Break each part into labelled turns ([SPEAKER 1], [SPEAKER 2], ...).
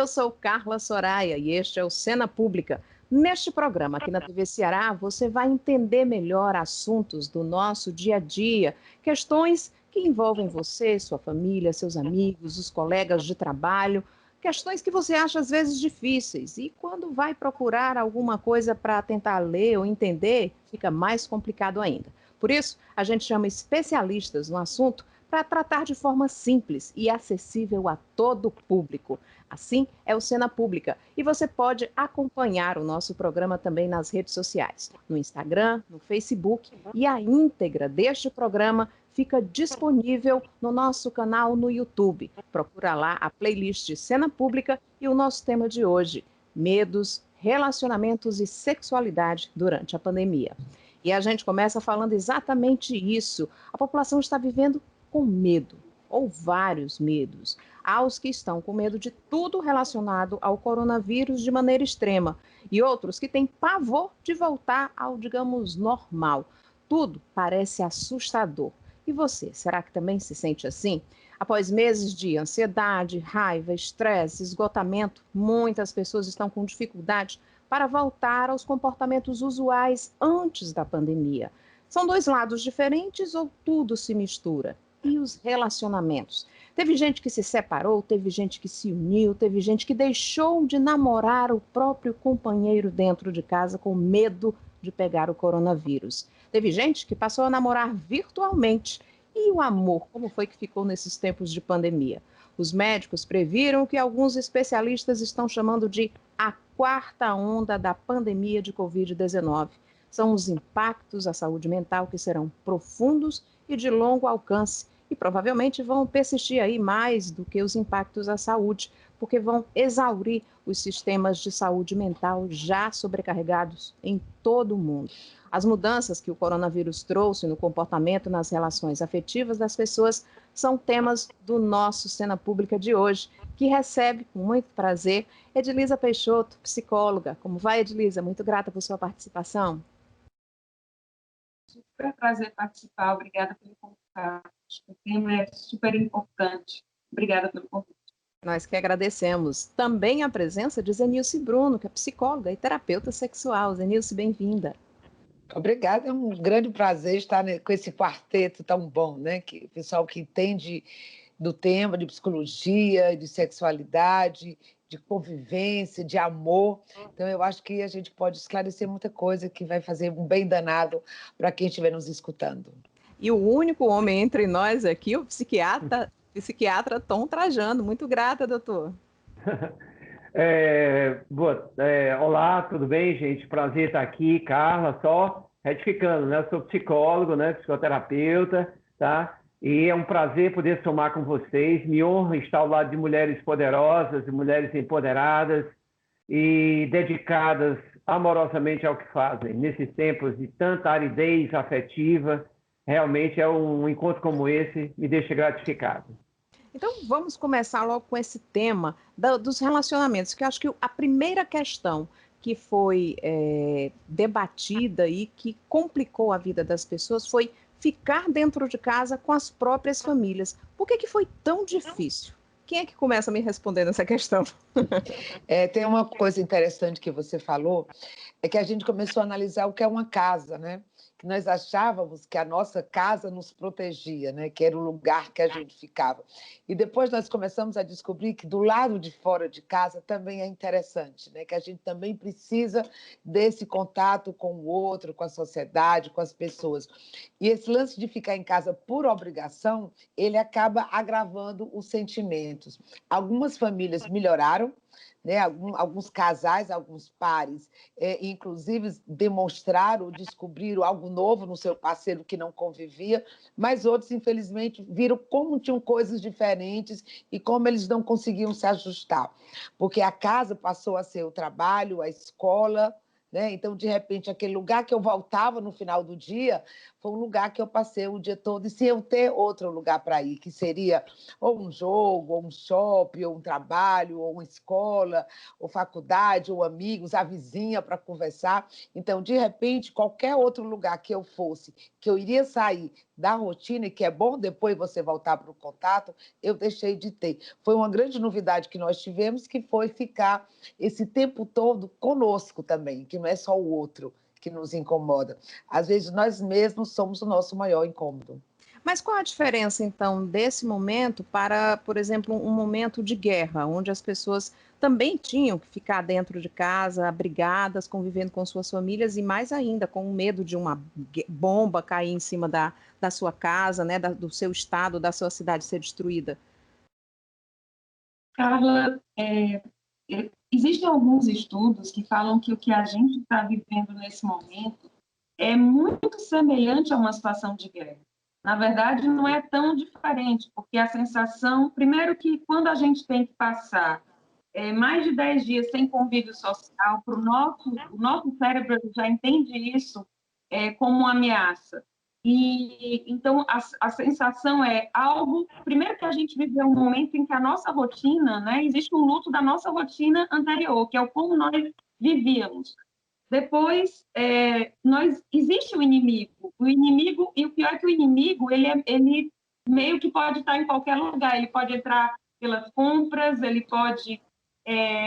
[SPEAKER 1] Eu sou Carla Soraya e este é o Cena Pública. Neste programa aqui na TV Ceará, você vai entender melhor assuntos do nosso dia a dia, questões que envolvem você, sua família, seus amigos, os colegas de trabalho, questões que você acha às vezes difíceis e quando vai procurar alguma coisa para tentar ler ou entender, fica mais complicado ainda. Por isso, a gente chama especialistas no assunto para tratar de forma simples e acessível a todo o público. Assim é o Cena Pública e você pode acompanhar o nosso programa também nas redes sociais, no Instagram, no Facebook, e a íntegra deste programa fica disponível no nosso canal no YouTube. Procura lá a playlist Cena Pública e o nosso tema de hoje, medos, relacionamentos e sexualidade durante a pandemia. E a gente começa falando exatamente isso. A população está vivendo com medo, ou vários medos. Há os que estão com medo de tudo relacionado ao coronavírus de maneira extrema, e outros que têm pavor de voltar ao, digamos, normal. Tudo parece assustador. E você, será que também se sente assim? Após meses de ansiedade, raiva, estresse, esgotamento, muitas pessoas estão com dificuldade para voltar aos comportamentos usuais antes da pandemia. São dois lados diferentes ou tudo se mistura? E os relacionamentos? Teve gente que se separou, teve gente que se uniu, teve gente que deixou de namorar o próprio companheiro dentro de casa com medo de pegar o coronavírus. Teve gente que passou a namorar virtualmente. E o amor, como foi que ficou nesses tempos de pandemia? Os médicos previram o que alguns especialistas estão chamando de a quarta onda da pandemia de Covid-19. São os impactos à saúde mental que serão profundos e de longo alcance e provavelmente vão persistir aí mais do que os impactos à saúde, porque vão exaurir os sistemas de saúde mental já sobrecarregados em todo o mundo. As mudanças que o coronavírus trouxe no comportamento nas relações afetivas das pessoas são temas do nosso Cena Pública de hoje, que recebe com muito prazer Edilisa Peixoto, psicóloga. Como vai, Edilisa? Muito grata por sua participação.
[SPEAKER 2] Super prazer participar, obrigada pelo convite. O tema é super importante. Obrigada pelo convite.
[SPEAKER 1] Nós que agradecemos. Também a presença de Zenilce Bruno, que é psicóloga e terapeuta sexual. Zenilce, bem-vinda.
[SPEAKER 3] Obrigada, é um grande prazer estar com esse quarteto tão bom, né? Que pessoal que entende do tema de psicologia, de sexualidade, de convivência, de amor. Então, eu acho que a gente pode esclarecer muita coisa que vai fazer um bem danado para quem estiver nos escutando.
[SPEAKER 1] E o único homem entre nós aqui, o psiquiatra Tom Trajano. Muito grata, doutor.
[SPEAKER 4] Olá, tudo bem, gente? Prazer estar aqui, Carla. Só retificando, né? Eu sou psicólogo, né? Psicoterapeuta, tá? E é um prazer poder somar com vocês. Me honra estar ao lado de mulheres poderosas, de mulheres empoderadas e dedicadas amorosamente ao que fazem. Nesses tempos de tanta aridez afetiva, realmente um encontro como esse me deixa gratificado.
[SPEAKER 1] Então, vamos começar logo com esse tema dos relacionamentos, que eu acho que a primeira questão que foi debatida e que complicou a vida das pessoas foi ficar dentro de casa com as próprias famílias. Por que foi tão difícil? Quem é que começa a me responder nessa questão?
[SPEAKER 3] Tem uma coisa interessante que você falou, é que a gente começou a analisar o que é uma casa, né? Que nós achávamos que a nossa casa nos protegia, né? Que era o lugar que a gente ficava. E depois nós começamos a descobrir que do lado de fora de casa também é interessante, né? Que a gente também precisa desse contato com o outro, com a sociedade, com as pessoas. E esse lance de ficar em casa por obrigação, ele acaba agravando os sentimentos. Algumas famílias melhoraram, né? Alguns casais, alguns pares, inclusive demonstraram, descobriram algo novo no seu parceiro que não convivia, mas outros, infelizmente, viram como tinham coisas diferentes e como eles não conseguiam se ajustar, porque a casa passou a ser o trabalho, a escola, né? Então, de repente, aquele lugar que eu voltava no final do dia foi um lugar que eu passei o dia todo, e se eu ter outro lugar para ir, que seria ou um jogo, ou um shopping, ou um trabalho, ou uma escola, ou faculdade, ou amigos, a vizinha para conversar. Então, de repente, qualquer outro lugar que eu fosse, que eu iria sair da rotina, e que é bom depois você voltar para o contato, eu deixei de ter. Foi uma grande novidade que nós tivemos, que foi ficar esse tempo todo conosco também, que não é só o outro que nos incomoda. Às vezes, nós mesmos somos o nosso maior incômodo.
[SPEAKER 1] Mas qual a diferença, então, desse momento para, por exemplo, um momento de guerra, onde as pessoas também tinham que ficar dentro de casa, abrigadas, convivendo com suas famílias e, mais ainda, com o medo de uma bomba cair em cima da sua casa, né, do seu estado, da sua cidade ser destruída?
[SPEAKER 2] Carla, existem alguns estudos que falam que o que a gente está vivendo nesse momento é muito semelhante a uma situação de guerra. Na verdade, não é tão diferente, porque a sensação, primeiro que quando a gente tem que passar mais de 10 dias sem convívio social, o nosso cérebro já entende isso como uma ameaça. E então a sensação é algo. Primeiro que a gente viveu um momento em que a nossa rotina, né, existe um luto da nossa rotina anterior, que é o como nós vivíamos. Depois, existe o inimigo, e o pior é que o inimigo, ele meio que pode estar em qualquer lugar, ele pode entrar pelas compras, ele pode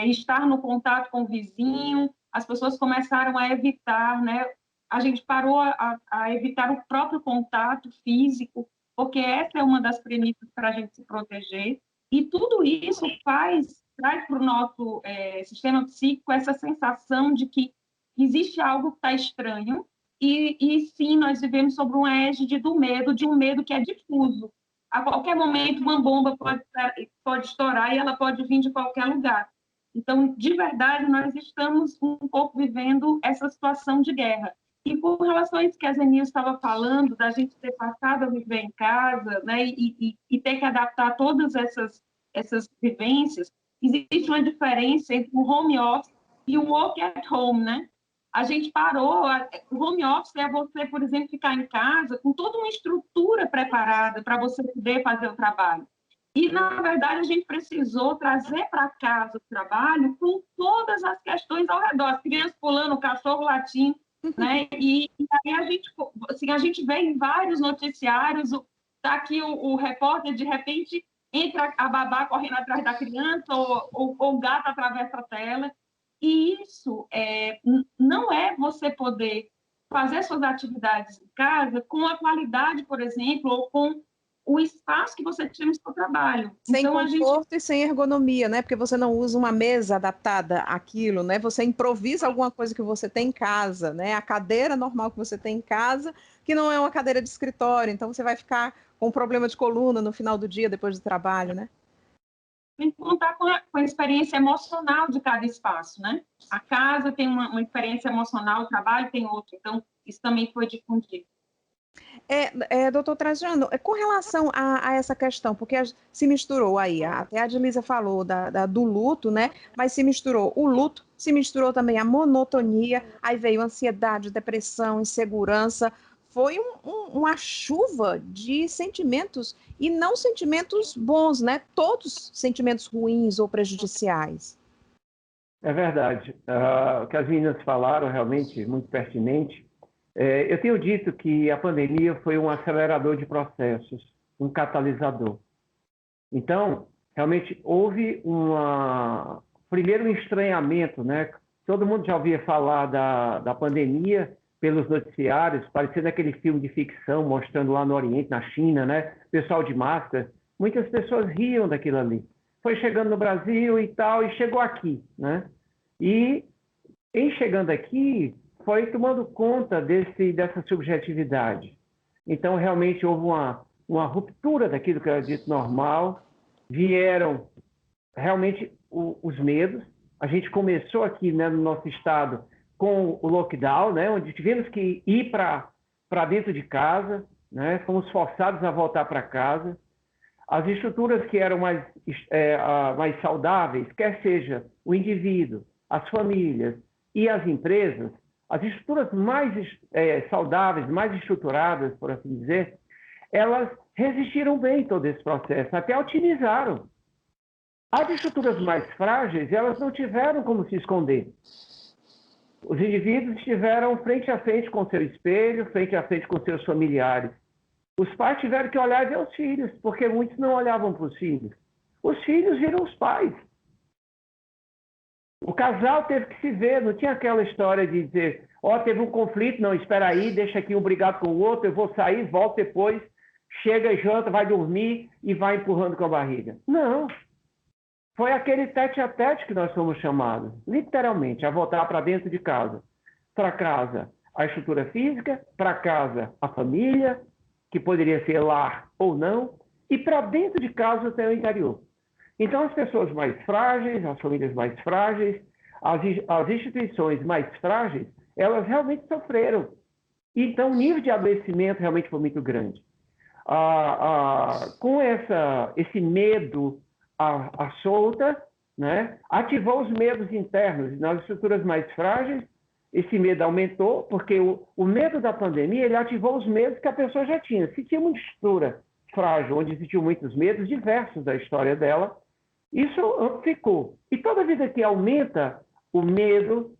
[SPEAKER 2] estar no contato com o vizinho, as pessoas começaram a evitar, né? A gente parou a evitar o próprio contato físico, porque essa é uma das premissas para a gente se proteger, e tudo isso traz para o nosso sistema psíquico essa sensação de que existe algo que está estranho, e sim, nós vivemos sobre um égide do medo, de um medo que é difuso. A qualquer momento, uma bomba pode estourar e ela pode vir de qualquer lugar. Então, de verdade, nós estamos um pouco vivendo essa situação de guerra. E com relação a isso que a Zenil estava falando, da gente ter passado a viver em casa, né, e ter que adaptar todas essas vivências, existe uma diferença entre o home office e o work at home, né? A gente parou, o home office é você, por exemplo, ficar em casa com toda uma estrutura preparada para você poder fazer o trabalho. E, na verdade, a gente precisou trazer para casa o trabalho com todas as questões ao redor, as crianças pulando, o cachorro latindo, né? E aí a gente vê em vários noticiários, está aqui o repórter, de repente, entra a babá correndo atrás da criança, ou o gato atravessa a tela. E isso não é você poder fazer suas atividades em casa com a qualidade, por exemplo, ou com o espaço que você tinha no seu trabalho.
[SPEAKER 1] Sem
[SPEAKER 2] Então,
[SPEAKER 1] conforto e sem ergonomia, né? Porque você não usa uma mesa adaptada àquilo, né? Você improvisa alguma coisa que você tem em casa, né? A cadeira normal que você tem em casa, que não é uma cadeira de escritório, então você vai ficar com um problema de coluna no final do dia, depois do trabalho, né?
[SPEAKER 2] tem que contar com a experiência emocional de cada espaço, né? A casa tem uma experiência emocional, o trabalho tem outra. Então, isso também foi difundido.
[SPEAKER 1] Doutor Trajano, com relação a essa questão, porque se misturou aí, até a Adilisa falou do luto, né? Mas se misturou o luto, se misturou também a monotonia, aí veio ansiedade, depressão, insegurança. Foi uma chuva de sentimentos, e não sentimentos bons, né? Todos sentimentos ruins ou prejudiciais.
[SPEAKER 4] É verdade. O que as meninas falaram realmente muito pertinente. Eu tenho dito que a pandemia foi um acelerador de processos, um catalisador. Então, realmente houve primeiro um estranhamento, né? Todo mundo já ouvia falar da pandemia pelos noticiários, parecendo aquele filme de ficção mostrando lá no Oriente, na China, né? Pessoal de máscara. Muitas pessoas riam daquilo ali. Foi chegando no Brasil e tal, e chegou aqui, né? E em chegando aqui, foi tomando conta dessa subjetividade. Então, realmente, houve uma ruptura daquilo que era dito normal, vieram realmente os medos. A gente começou aqui, né, no nosso estado com o lockdown, né, onde tivemos que ir para dentro de casa, né, fomos forçados a voltar para casa. As estruturas que eram mais saudáveis, quer seja o indivíduo, as famílias, e as empresas, as estruturas mais saudáveis, mais estruturadas, por assim dizer, elas resistiram bem todo esse processo, até otimizaram. As estruturas mais frágeis, elas não tiveram como se esconder. Os indivíduos estiveram frente a frente com seu espelho, frente a frente com seus familiares. Os pais tiveram que olhar e ver os filhos, porque muitos não olhavam para os filhos. Os filhos viram os pais. O casal teve que se ver, não tinha aquela história de dizer, teve um conflito, não, espera aí, deixa aqui um brigado com o outro, eu vou sair, volto depois, chega, janta, vai dormir e vai empurrando com a barriga. Não. Foi aquele tete-a-tete que nós fomos chamados, literalmente, a voltar para dentro de casa. Para casa, a estrutura física, para casa, a família, que poderia ser lar ou não, e para dentro de casa até o interior. Então, as pessoas mais frágeis, as famílias mais frágeis, as instituições mais frágeis, elas realmente sofreram. Então, o nível de adoecimento realmente foi muito grande. Com esse medo à solta, né, ativou os medos internos. Nas estruturas mais frágeis, esse medo aumentou, porque o medo da pandemia ele ativou os medos que a pessoa já tinha. Se tinha uma estrutura frágil, onde existiam muitos medos diversos da história dela, isso amplificou. E toda vida que aumenta o medo,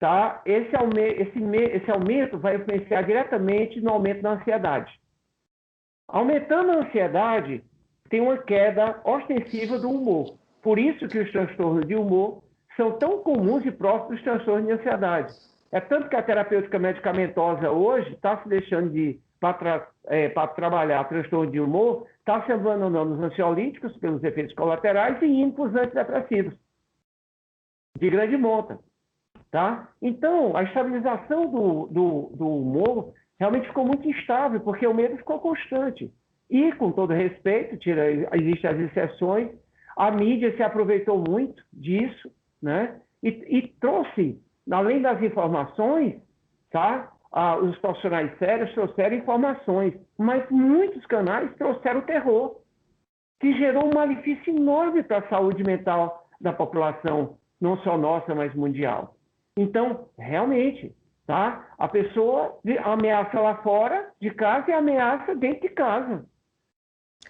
[SPEAKER 4] tá, esse aumento vai influenciar diretamente no aumento da ansiedade. Aumentando a ansiedade, tem uma queda ostensiva do humor. Por isso que os transtornos de humor são tão comuns e próximos dos transtornos de ansiedade. É tanto que a terapêutica medicamentosa hoje está se deixando para trabalhar transtorno de humor, está se abandonando os ansiolíticos pelos efeitos colaterais e indo para os antidepressivos, de grande monta. Tá? Então, a estabilização do humor realmente ficou muito instável, porque o medo ficou constante. E, com todo respeito, existem as exceções, a mídia se aproveitou muito disso, né? E trouxe, além das informações, tá? Os profissionais sérios trouxeram informações, mas muitos canais trouxeram terror, que gerou um malefício enorme para a saúde mental da população, não só nossa, mas mundial. Então, realmente, tá? A pessoa ameaça lá fora de casa e ameaça dentro de casa,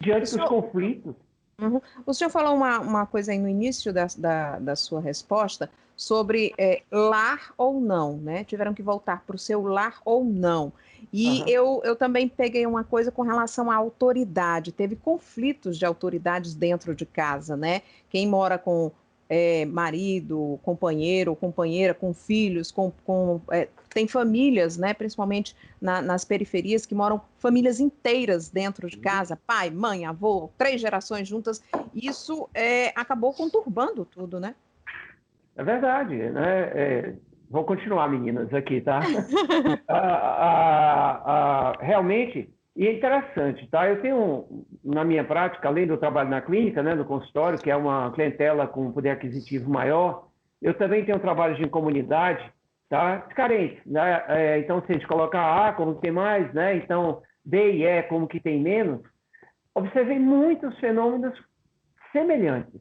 [SPEAKER 4] diante dos conflitos.
[SPEAKER 1] Uhum. O senhor falou uma coisa aí no início da sua resposta sobre lar ou não, né? Tiveram que voltar para o seu lar ou não. E eu também peguei uma coisa com relação à autoridade. Teve conflitos de autoridades dentro de casa, né? Quem mora com marido, companheiro ou companheira, com filhos, tem famílias, né, principalmente nas periferias, que moram famílias inteiras dentro de casa, pai, mãe, avô, 3 gerações juntas. Isso acabou conturbando tudo, né?
[SPEAKER 4] É verdade, né? Vou continuar, meninas, aqui, tá? Realmente, e é interessante, tá? Eu tenho, na minha prática, além do trabalho na clínica, né, no consultório, que é uma clientela com poder aquisitivo maior, eu também tenho trabalhos em comunidade, tá? Carentes, né? Então, se a gente colocar A como que tem mais, né? Então, B e E como que tem menos, observei muitos fenômenos semelhantes.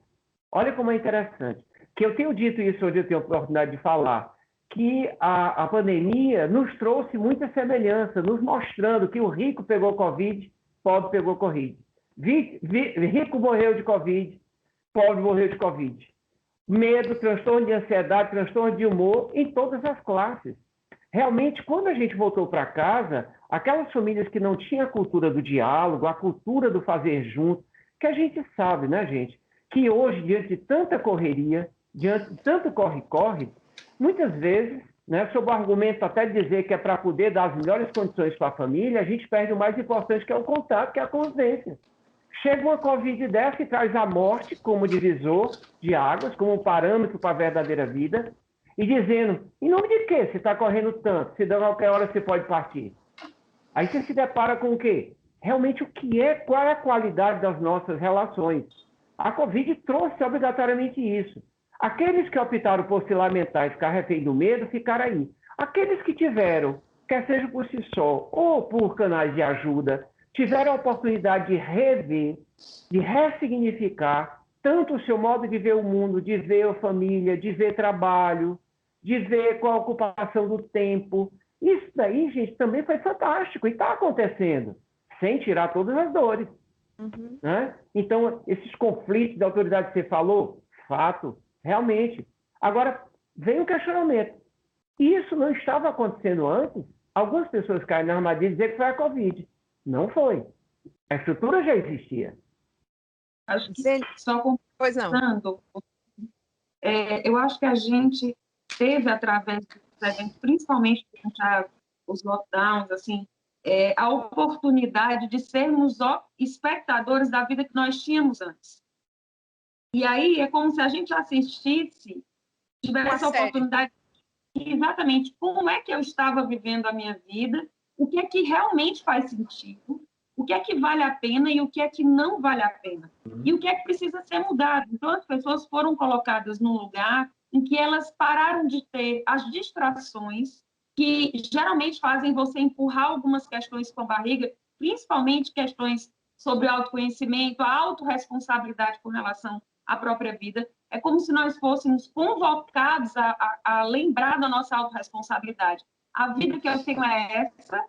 [SPEAKER 4] Olha como é interessante. Que eu tenho dito isso hoje, eu tenho a oportunidade de falar, que a pandemia nos trouxe muita semelhança, nos mostrando que o rico pegou Covid, pobre pegou Covid. Rico morreu de Covid, pobre morreu de Covid. Medo, transtorno de ansiedade, transtorno de humor em todas as classes. Realmente, quando a gente voltou para casa, aquelas famílias que não tinham a cultura do diálogo, a cultura do fazer junto, que a gente sabe, né, gente, que hoje, diante de tanta correria, diante de tanto corre-corre, muitas vezes, né, sob o argumento até de dizer que é para poder dar as melhores condições para a família, a gente perde o mais importante, que é o contato, que é a convivência. Chega uma Covid dessa e traz a morte como divisor de águas, como um parâmetro para a verdadeira vida, e dizendo, em nome de quê você está correndo tanto? Se dá qualquer hora você pode partir. Aí você se depara com o quê? Realmente qual é a qualidade das nossas relações? A Covid trouxe obrigatoriamente isso. Aqueles que optaram por se lamentar e ficar refém do medo, ficaram aí. Aqueles que tiveram, quer seja por si só ou por canais de ajuda, tiveram a oportunidade de rever, de ressignificar tanto o seu modo de ver o mundo, de ver a família, de ver trabalho, de ver qual a ocupação do tempo. Isso daí, gente, também foi fantástico e está acontecendo, sem tirar todas as dores. Né? Então, esses conflitos da autoridade que você falou, fato, realmente. Agora, vem o questionamento. Isso não estava acontecendo antes? Algumas pessoas caem na armadilha de dizer que foi a Covid. Não foi. A estrutura já existia.
[SPEAKER 2] Acho que
[SPEAKER 1] só pois não.
[SPEAKER 2] Eu acho que a gente teve, através dos eventos, principalmente durante os lockdowns, assim, a oportunidade de sermos espectadores da vida que nós tínhamos antes. E aí é como se a gente assistisse, tivesse a oportunidade de exatamente como é que eu estava vivendo a minha vida, o que é que realmente faz sentido, o que é que vale a pena e o que é que não vale a pena. E o que é que precisa ser mudado. Então, as pessoas foram colocadas num lugar em que elas pararam de ter as distrações que geralmente fazem você empurrar algumas questões com a barriga, principalmente questões sobre autoconhecimento, a autorresponsabilidade com relação à própria vida. É como se nós fôssemos convocados a lembrar da nossa autorresponsabilidade. A vida que eu tenho é essa,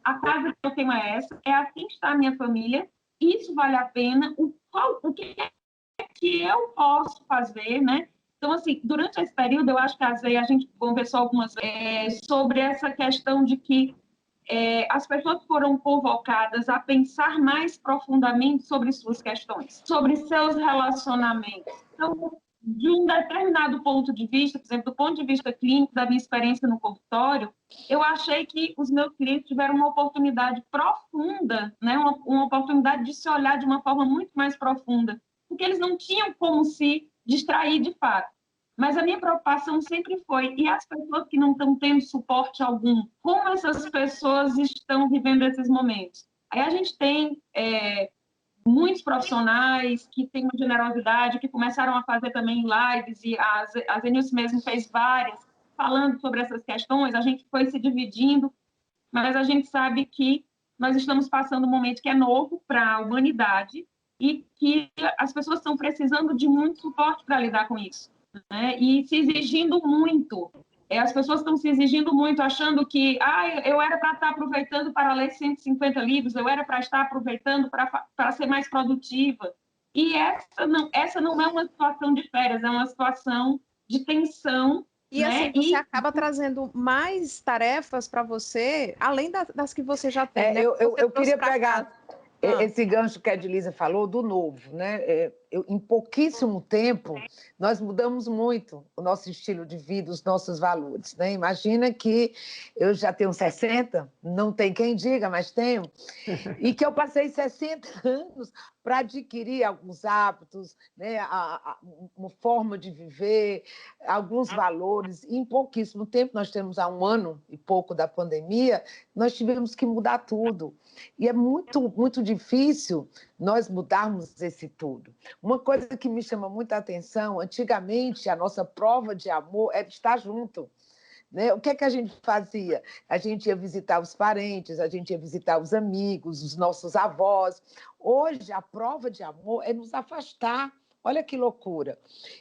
[SPEAKER 2] a casa que eu tenho é essa, é assim que está a minha família, isso vale a pena, o que é que eu posso fazer, né? Então, assim, durante esse período, eu acho que a gente conversou algumas vezes sobre essa questão de que as pessoas foram convocadas a pensar mais profundamente sobre suas questões, sobre seus relacionamentos. Então, de um determinado ponto de vista, por exemplo, do ponto de vista clínico, da minha experiência no consultório, eu achei que os meus clientes tiveram uma oportunidade profunda, né? Uma oportunidade de se olhar de uma forma muito mais profunda, porque eles não tinham como se distrair de fato. Mas a minha preocupação sempre foi, e as pessoas que não estão tendo suporte algum, como essas pessoas estão vivendo esses momentos? Aí a gente tem muitos profissionais que têm uma generosidade, que começaram a fazer também lives, e a Zenilce mesmo fez várias, falando sobre essas questões, a gente foi se dividindo, mas a gente sabe que nós estamos passando um momento que é novo para a humanidade e que as pessoas estão precisando de muito suporte para lidar com isso, né? E se exigindo muito. As pessoas estão se exigindo muito, achando que eu era para estar aproveitando para ler 150 livros, eu era para estar aproveitando para ser mais produtiva. E essa não é uma situação de férias, é uma situação de tensão.
[SPEAKER 1] E assim, você acaba trazendo mais tarefas para você, além das que você já tem, né?
[SPEAKER 3] Eu queria pegar esse gancho que a Edilisa falou do novo, né? Em pouquíssimo tempo, nós mudamos muito o nosso estilo de vida, os nossos valores, né? Imagina que eu já tenho 60, não tem quem diga, mas tenho, e que eu passei 60 anos para adquirir alguns hábitos, né? Uma forma de viver, alguns valores. E em pouquíssimo tempo, nós temos há 1 ano e pouco da pandemia, nós tivemos que mudar tudo. E é muito, muito difícil nós mudarmos esse tudo. Uma coisa que me chama muita atenção, antigamente a nossa prova de amor era estar junto. Né? O que é que a gente fazia? A gente ia visitar os parentes, a gente ia visitar os amigos, os nossos avós. Hoje, a prova de amor é nos afastar. Olha que loucura.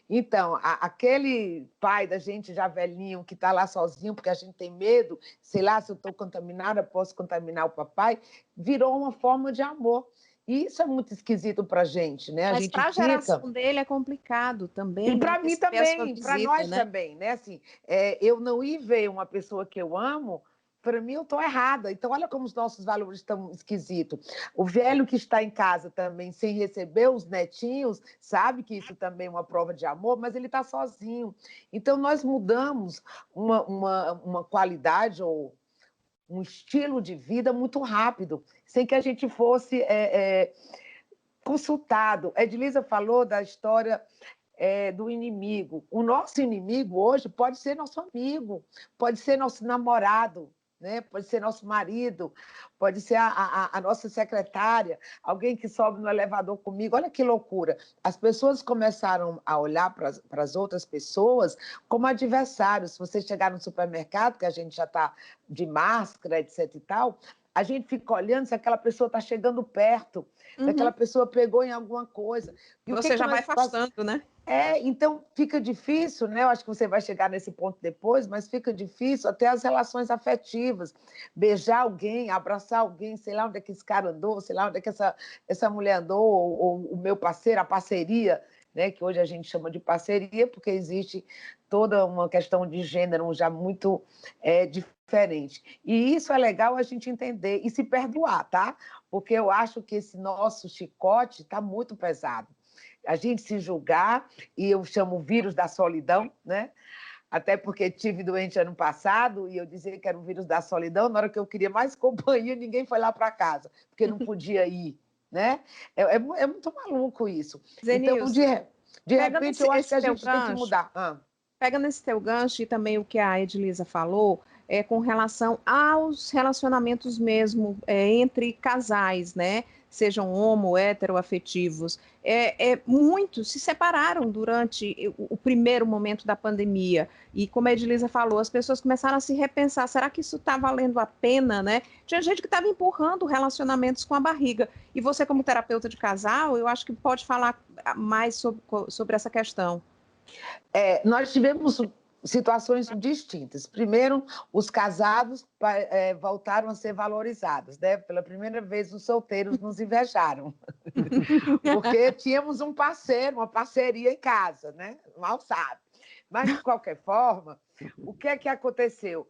[SPEAKER 3] Então, aquele pai da gente já velhinho que está lá sozinho, porque a gente tem medo, sei lá, se eu estou contaminada, posso contaminar o papai, virou uma forma de amor. E isso é muito esquisito para a gente, né?
[SPEAKER 1] Mas para a geração dele é complicado também.
[SPEAKER 3] E para mim também, para nós também, né? Assim, eu não ir ver uma pessoa que eu amo, para mim eu estou errada. Então, olha como os nossos valores estão esquisitos. O velho que está em casa também, sem receber os netinhos, sabe que isso também é uma prova de amor, mas ele está sozinho. Então, nós mudamos uma qualidade ou um estilo de vida muito rápido, sem que a gente fosse consultado. A Edilisa falou da história do inimigo. O nosso inimigo hoje pode ser nosso amigo, pode ser nosso namorado, né? Pode ser nosso marido, pode ser a nossa secretária, alguém que sobe no elevador comigo. Olha que loucura. As pessoas começaram a olhar para as outras pessoas como adversários. Se você chegar no supermercado, que a gente já está de máscara, etc. e tal, a gente fica olhando se aquela pessoa está chegando perto, se aquela pessoa pegou em alguma coisa. E o
[SPEAKER 1] Você
[SPEAKER 3] que
[SPEAKER 1] já vai
[SPEAKER 3] nós
[SPEAKER 1] afastando, né?
[SPEAKER 3] então fica difícil, né? Eu acho que você vai chegar nesse ponto depois, mas fica difícil até as relações afetivas. Beijar alguém, abraçar alguém, sei lá onde é que esse cara andou, sei lá onde é que essa mulher andou, ou o meu parceiro, a parceria, né? Que hoje a gente chama de parceria, porque existe toda uma questão de gênero já muito diferente. E isso é legal a gente entender e se perdoar, tá? Porque eu acho que esse nosso chicote está muito pesado. A gente se julgar, e eu chamo o vírus da solidão, né? Até porque tive doente ano passado e eu dizia que era o vírus da solidão, na hora que eu queria mais companhia, ninguém foi lá para casa, porque não podia ir, né? É muito maluco isso. Então,
[SPEAKER 1] Zenilson,
[SPEAKER 3] de
[SPEAKER 1] pegando
[SPEAKER 3] repente, eu acho que a
[SPEAKER 1] teu
[SPEAKER 3] gente tem que
[SPEAKER 1] gancho,
[SPEAKER 3] mudar.
[SPEAKER 1] pegando esse teu gancho e também o que a Edilisa falou, com relação aos relacionamentos mesmo entre casais, né? Sejam homo, heteroafetivos, muitos se separaram durante o primeiro momento da pandemia. E como a Edilisa falou, as pessoas começaram a se repensar, será que isso está valendo a pena, né? Tinha gente que estava empurrando relacionamentos com a barriga. E você, como terapeuta de casal, eu acho que pode falar mais sobre essa questão.
[SPEAKER 3] Nós tivemos situações distintas. Primeiro, os casados voltaram a ser valorizados, né? Pela primeira vez, os solteiros nos invejaram, porque tínhamos um parceiro, uma parceria em casa, né? Mal sabe. Mas, de qualquer forma, o que é que aconteceu?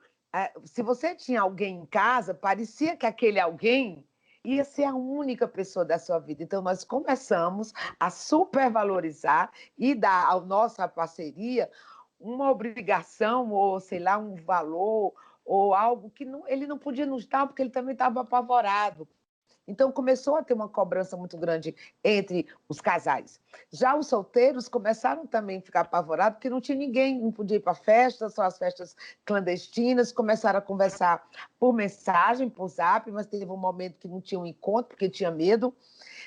[SPEAKER 3] Se você tinha alguém em casa, parecia que aquele alguém ia ser a única pessoa da sua vida. Então, nós começamos a supervalorizar e dar à nossa parceria uma obrigação, ou sei lá, um valor, ou algo que ele não podia nos dar, porque ele também estava apavorado. Então, começou a ter uma cobrança muito grande entre os casais. Já os solteiros começaram também a ficar apavorados, porque não tinha ninguém, não podia ir para festas, só as festas clandestinas, começaram a conversar por mensagem, por zap, mas teve um momento que não tinha um encontro, porque tinha medo.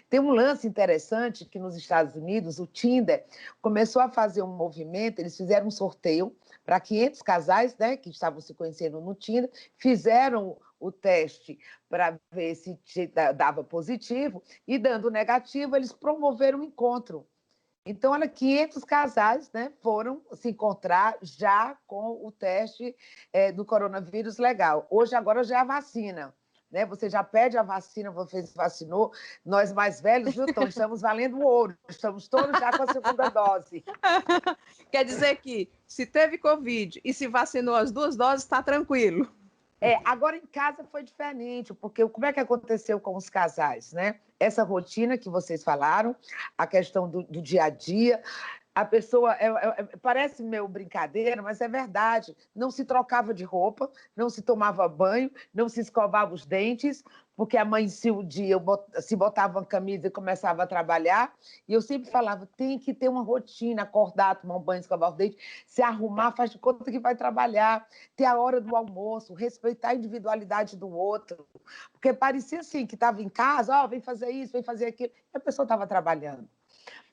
[SPEAKER 3] Tem um lance interessante que nos Estados Unidos, o Tinder começou a fazer um movimento, eles fizeram um sorteio para 500 casais, né, que estavam se conhecendo no Tinder, fizeram o teste para ver se dava positivo, e dando negativo, eles promoveram um encontro. Então, olha, 500 casais, né, foram se encontrar já com o teste do coronavírus legal. Hoje, agora, já é a vacina. Né? Você já pede a vacina, você se vacinou. Nós mais velhos, viu, Tom, estamos valendo ouro. Estamos todos já com a segunda dose.
[SPEAKER 1] Quer dizer que se teve Covid e se vacinou as 2 doses, está tranquilo.
[SPEAKER 3] Agora em casa foi diferente, porque como é que aconteceu com os casais, né? Essa rotina que vocês falaram, a questão do dia a dia, a pessoa, parece meio brincadeira, mas é verdade, não se trocava de roupa, não se tomava banho, não se escovava os dentes, porque amanhecia o dia, se botava uma camisa e começava a trabalhar, e eu sempre falava, tem que ter uma rotina, acordar, tomar um banho, escovar os dentes, se arrumar, faz de conta que vai trabalhar, ter a hora do almoço, respeitar a individualidade do outro, porque parecia assim, que estava em casa, vem fazer isso, vem fazer aquilo, e a pessoa estava trabalhando.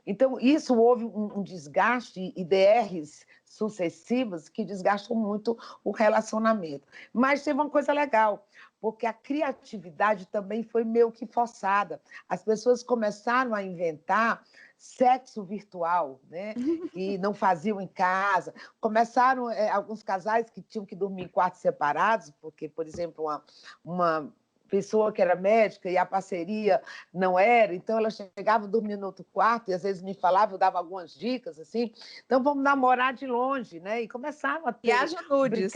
[SPEAKER 3] Então, isso houve um desgaste e DRs sucessivas que desgastam muito o relacionamento. Mas teve uma coisa legal, porque a criatividade também foi meio que forçada. As pessoas começaram a inventar sexo virtual, né? Que não faziam em casa. Começaram alguns casais que tinham que dormir em quartos separados, porque, por exemplo, uma pessoa que era médica e a parceria não era, então ela chegava dormindo no outro quarto e às vezes me falava, eu dava algumas dicas, assim, então vamos namorar de longe, né? E começaram a ter,
[SPEAKER 1] haja nudes.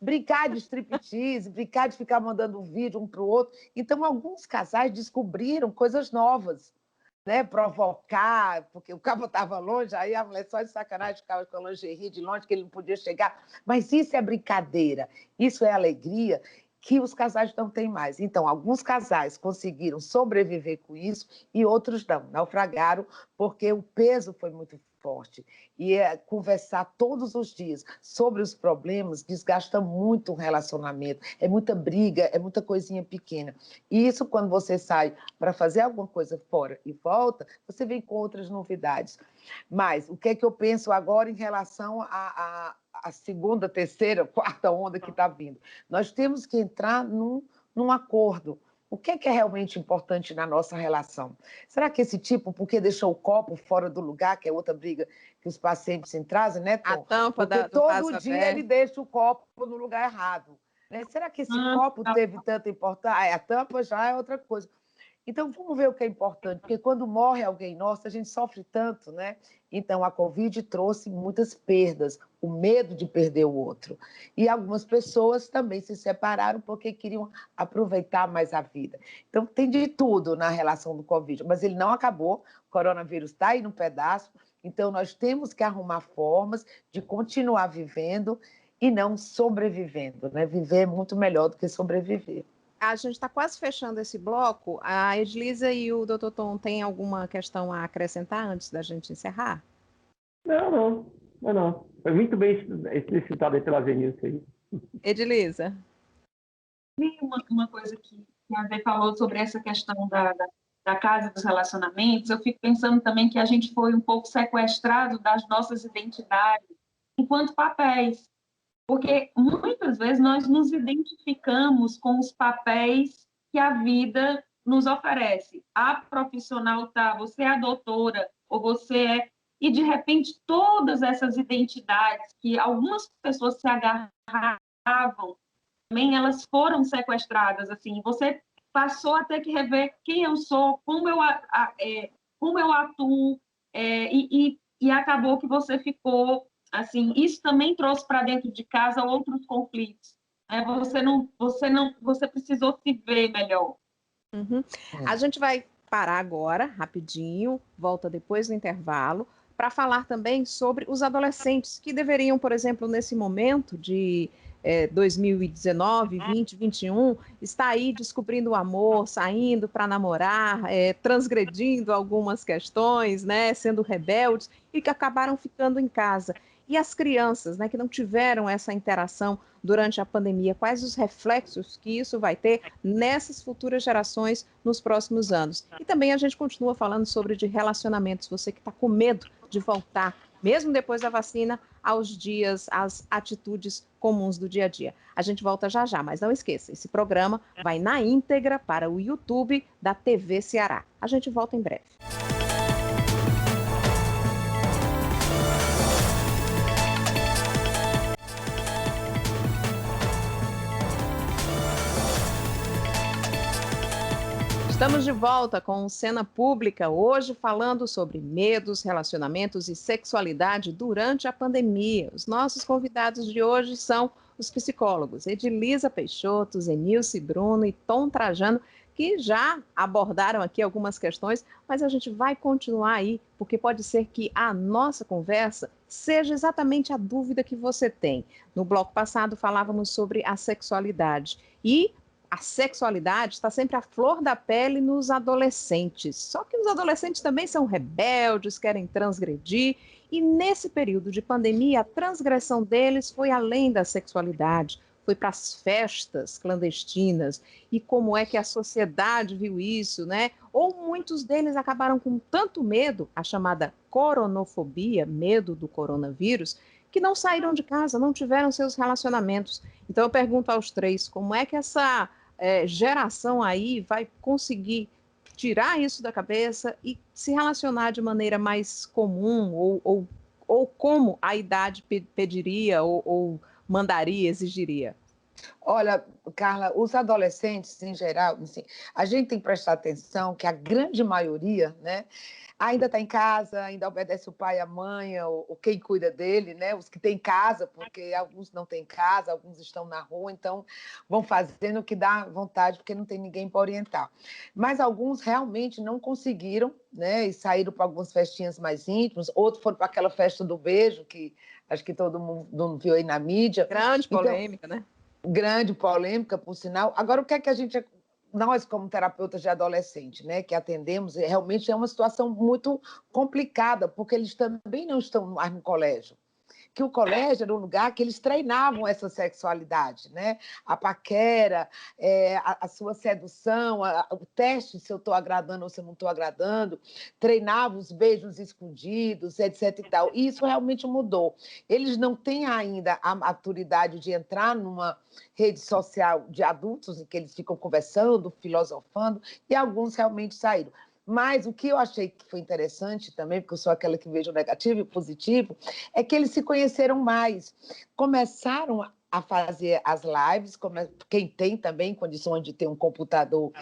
[SPEAKER 3] brincar de striptease, brincar de ficar mandando um vídeo um para o outro. Então, alguns casais descobriram coisas novas, né? Provocar, porque o cabo estava longe, aí a mulher só de sacanagem ficava com a lingerie de longe, que ele não podia chegar. Mas isso é brincadeira, isso é alegria, que os casais não têm mais. Então, alguns casais conseguiram sobreviver com isso e outros não, naufragaram, porque o peso foi muito forte. E conversar todos os dias sobre os problemas desgasta muito o relacionamento. É muita briga, é muita coisinha pequena. E isso, quando você sai para fazer alguma coisa fora e volta, você vem com outras novidades. Mas o que é que eu penso agora em relação a segunda, terceira, quarta onda que está vindo? Nós temos que entrar num num acordo. O que é realmente importante na nossa relação? Será que esse tipo, porque deixou o copo fora do lugar, que é outra briga que os pacientes se trazem, né,
[SPEAKER 1] A
[SPEAKER 3] Tom?
[SPEAKER 1] tampa
[SPEAKER 3] Porque
[SPEAKER 1] do
[SPEAKER 3] todo
[SPEAKER 1] vaso
[SPEAKER 3] dia ele
[SPEAKER 1] aberto.
[SPEAKER 3] deixa o copo no lugar errado. Né? Será que esse copo teve tanta importância? Ah, a tampa já é outra coisa. Então, vamos ver o que é importante, porque quando morre alguém nosso, a gente sofre tanto, né? Então, a Covid trouxe muitas perdas, o medo de perder o outro. E algumas pessoas também se separaram porque queriam aproveitar mais a vida. Então, tem de tudo na relação do Covid, mas ele não acabou, o coronavírus está aí no pedaço, então nós temos que arrumar formas de continuar vivendo e não sobrevivendo, né? Viver é muito melhor do que sobreviver.
[SPEAKER 1] A gente está quase fechando esse bloco. A Edilisa e o Dr. Tom têm alguma questão a acrescentar antes da gente encerrar?
[SPEAKER 4] Não. Foi muito bem explicitado aí pela Zenilce aí.
[SPEAKER 1] Edilisa.
[SPEAKER 2] Uma coisa que a Zé falou sobre essa questão da casa dos relacionamentos, eu fico pensando também que a gente foi um pouco sequestrado das nossas identidades enquanto papéis, porque muitas vezes nós nos identificamos com os papéis que a vida nos oferece. A profissional tá, você é a doutora, ou você é... E, de repente, todas essas identidades que algumas pessoas se agarravam, também elas foram sequestradas, assim, você passou a ter que rever quem eu sou, como eu atuo, e acabou que você ficou, assim, isso também trouxe para dentro de casa outros conflitos, né? Você precisou se ver melhor.
[SPEAKER 1] Uhum. A gente vai parar agora, rapidinho, volta depois do intervalo, para falar também sobre os adolescentes que deveriam, por exemplo, nesse momento de 2019, 20, 21, estar aí descobrindo o amor, saindo para namorar, transgredindo algumas questões, né, sendo rebeldes e que acabaram ficando em casa. E as crianças, né, que não tiveram essa interação durante a pandemia, quais os reflexos que isso vai ter nessas futuras gerações nos próximos anos? E também a gente continua falando sobre de relacionamentos, você que está com medo de voltar, mesmo depois da vacina, aos dias, às atitudes comuns do dia a dia. A gente volta já já, mas não esqueça, esse programa vai na íntegra para o YouTube da TV Ceará. A gente volta em breve. Estamos de volta com Cena Pública, hoje falando sobre medos, relacionamentos e sexualidade durante a pandemia. Os nossos convidados de hoje são os psicólogos Edilisa Peixoto, Zenilce Bruno e Tom Trajano, que já abordaram aqui algumas questões, mas a gente vai continuar aí, porque pode ser que a nossa conversa seja exatamente a dúvida que você tem. No bloco passado falávamos sobre a sexualidade e a sexualidade está sempre à flor da pele nos adolescentes. Só que os adolescentes também são rebeldes, querem transgredir, e nesse período de pandemia, a transgressão deles foi além da sexualidade, foi para as festas clandestinas. E como é que a sociedade viu isso, né? Ou muitos deles acabaram com tanto medo, a chamada coronofobia, medo do coronavírus, que não saíram de casa, não tiveram seus relacionamentos. Então eu pergunto aos três, como é que essa geração aí vai conseguir tirar isso da cabeça e se relacionar de maneira mais comum ou como a idade pediria ou mandaria, exigiria?
[SPEAKER 3] Olha, Carla, os adolescentes, em geral, assim, a gente tem que prestar atenção que a grande maioria, né, ainda está em casa, ainda obedece o pai e a mãe, ou quem cuida dele, né, os que têm casa, porque alguns não têm casa, alguns estão na rua, então vão fazendo o que dá vontade, porque não tem ninguém para orientar. Mas alguns realmente não conseguiram, né, e saíram para algumas festinhas mais íntimas, outros foram para aquela festa do beijo, que acho que todo mundo viu aí na mídia.
[SPEAKER 1] Grande
[SPEAKER 3] Então,
[SPEAKER 1] polêmica, né?
[SPEAKER 3] grande polêmica, por sinal. Agora, o que é que a gente, nós como terapeutas de adolescente, né, que atendemos, realmente é uma situação muito complicada, porque eles também não estão mais no colégio. que o colégio era um lugar que eles treinavam essa sexualidade, né? A paquera, a sua sedução, o teste se eu estou agradando ou se eu não estou agradando, treinavam os beijos escondidos, etc. e tal. E isso realmente mudou. Eles não têm ainda a maturidade de entrar numa rede social de adultos em que eles ficam conversando, filosofando, e alguns realmente saíram. Mas o que eu achei que foi interessante também, porque eu sou aquela que vejo o negativo e o positivo, é que eles se conheceram mais. Começaram a fazer as lives, quem tem também condições de ter um computador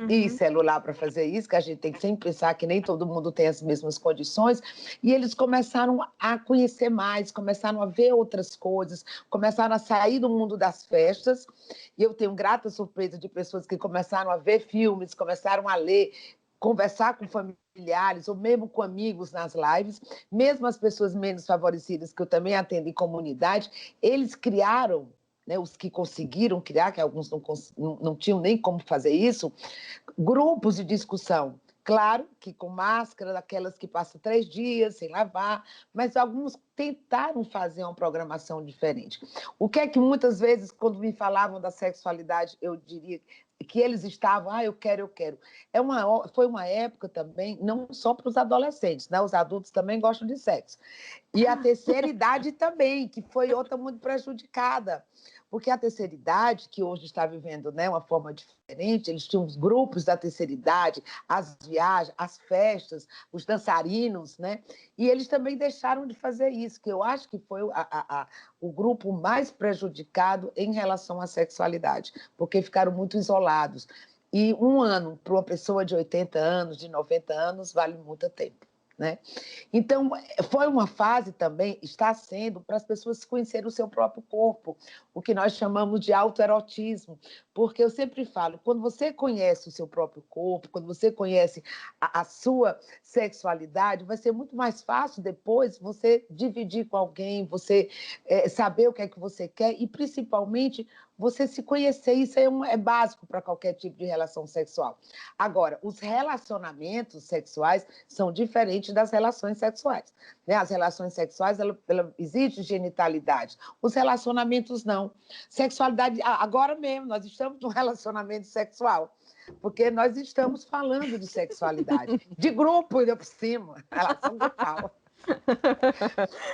[SPEAKER 3] e celular para fazer isso, que a gente tem que sempre pensar que nem todo mundo tem as mesmas condições, e eles começaram a conhecer mais, começaram a ver outras coisas, começaram a sair do mundo das festas, e eu tenho grata surpresa de pessoas que começaram a ver filmes, começaram a ler, conversar com familiares ou mesmo com amigos nas lives, mesmo as pessoas menos favorecidas, que eu também atendo em comunidade, eles criaram, né, os que conseguiram criar, que alguns não tinham nem como fazer isso, grupos de discussão. Claro que com máscara, daquelas que passam 3 dias sem lavar, mas alguns tentaram fazer uma programação diferente. O que é que muitas vezes, quando me falavam da sexualidade, eu diria que eles estavam, eu quero. Foi uma época também, não só para os adolescentes, né? Os adultos também gostam de sexo. E a terceira idade também, que foi outra muito prejudicada. Porque a terceira idade, que hoje está vivendo, né, uma forma diferente, eles tinham os grupos da terceira idade, as viagens, as festas, os dançarinos, né? E eles também deixaram de fazer isso, que eu acho que foi o grupo mais prejudicado em relação à sexualidade, porque ficaram muito isolados. E um ano para uma pessoa de 80 anos, de 90 anos, vale muito tempo, né? Então, foi uma fase também, está sendo, para as pessoas conhecerem o seu próprio corpo, o que nós chamamos de autoerotismo, porque eu sempre falo, quando você conhece o seu próprio corpo, quando você conhece a sua sexualidade, vai ser muito mais fácil depois você dividir com alguém, você saber o que é que você quer e, principalmente, você se conhecer. Isso é básico para qualquer tipo de relação sexual. Agora, os relacionamentos sexuais são diferentes das relações sexuais, né? As relações sexuais, existe genitalidade. Os relacionamentos, não. Sexualidade, agora mesmo, nós estamos num relacionamento sexual, porque nós estamos falando de sexualidade, de grupo, ainda por cima, relação grupal.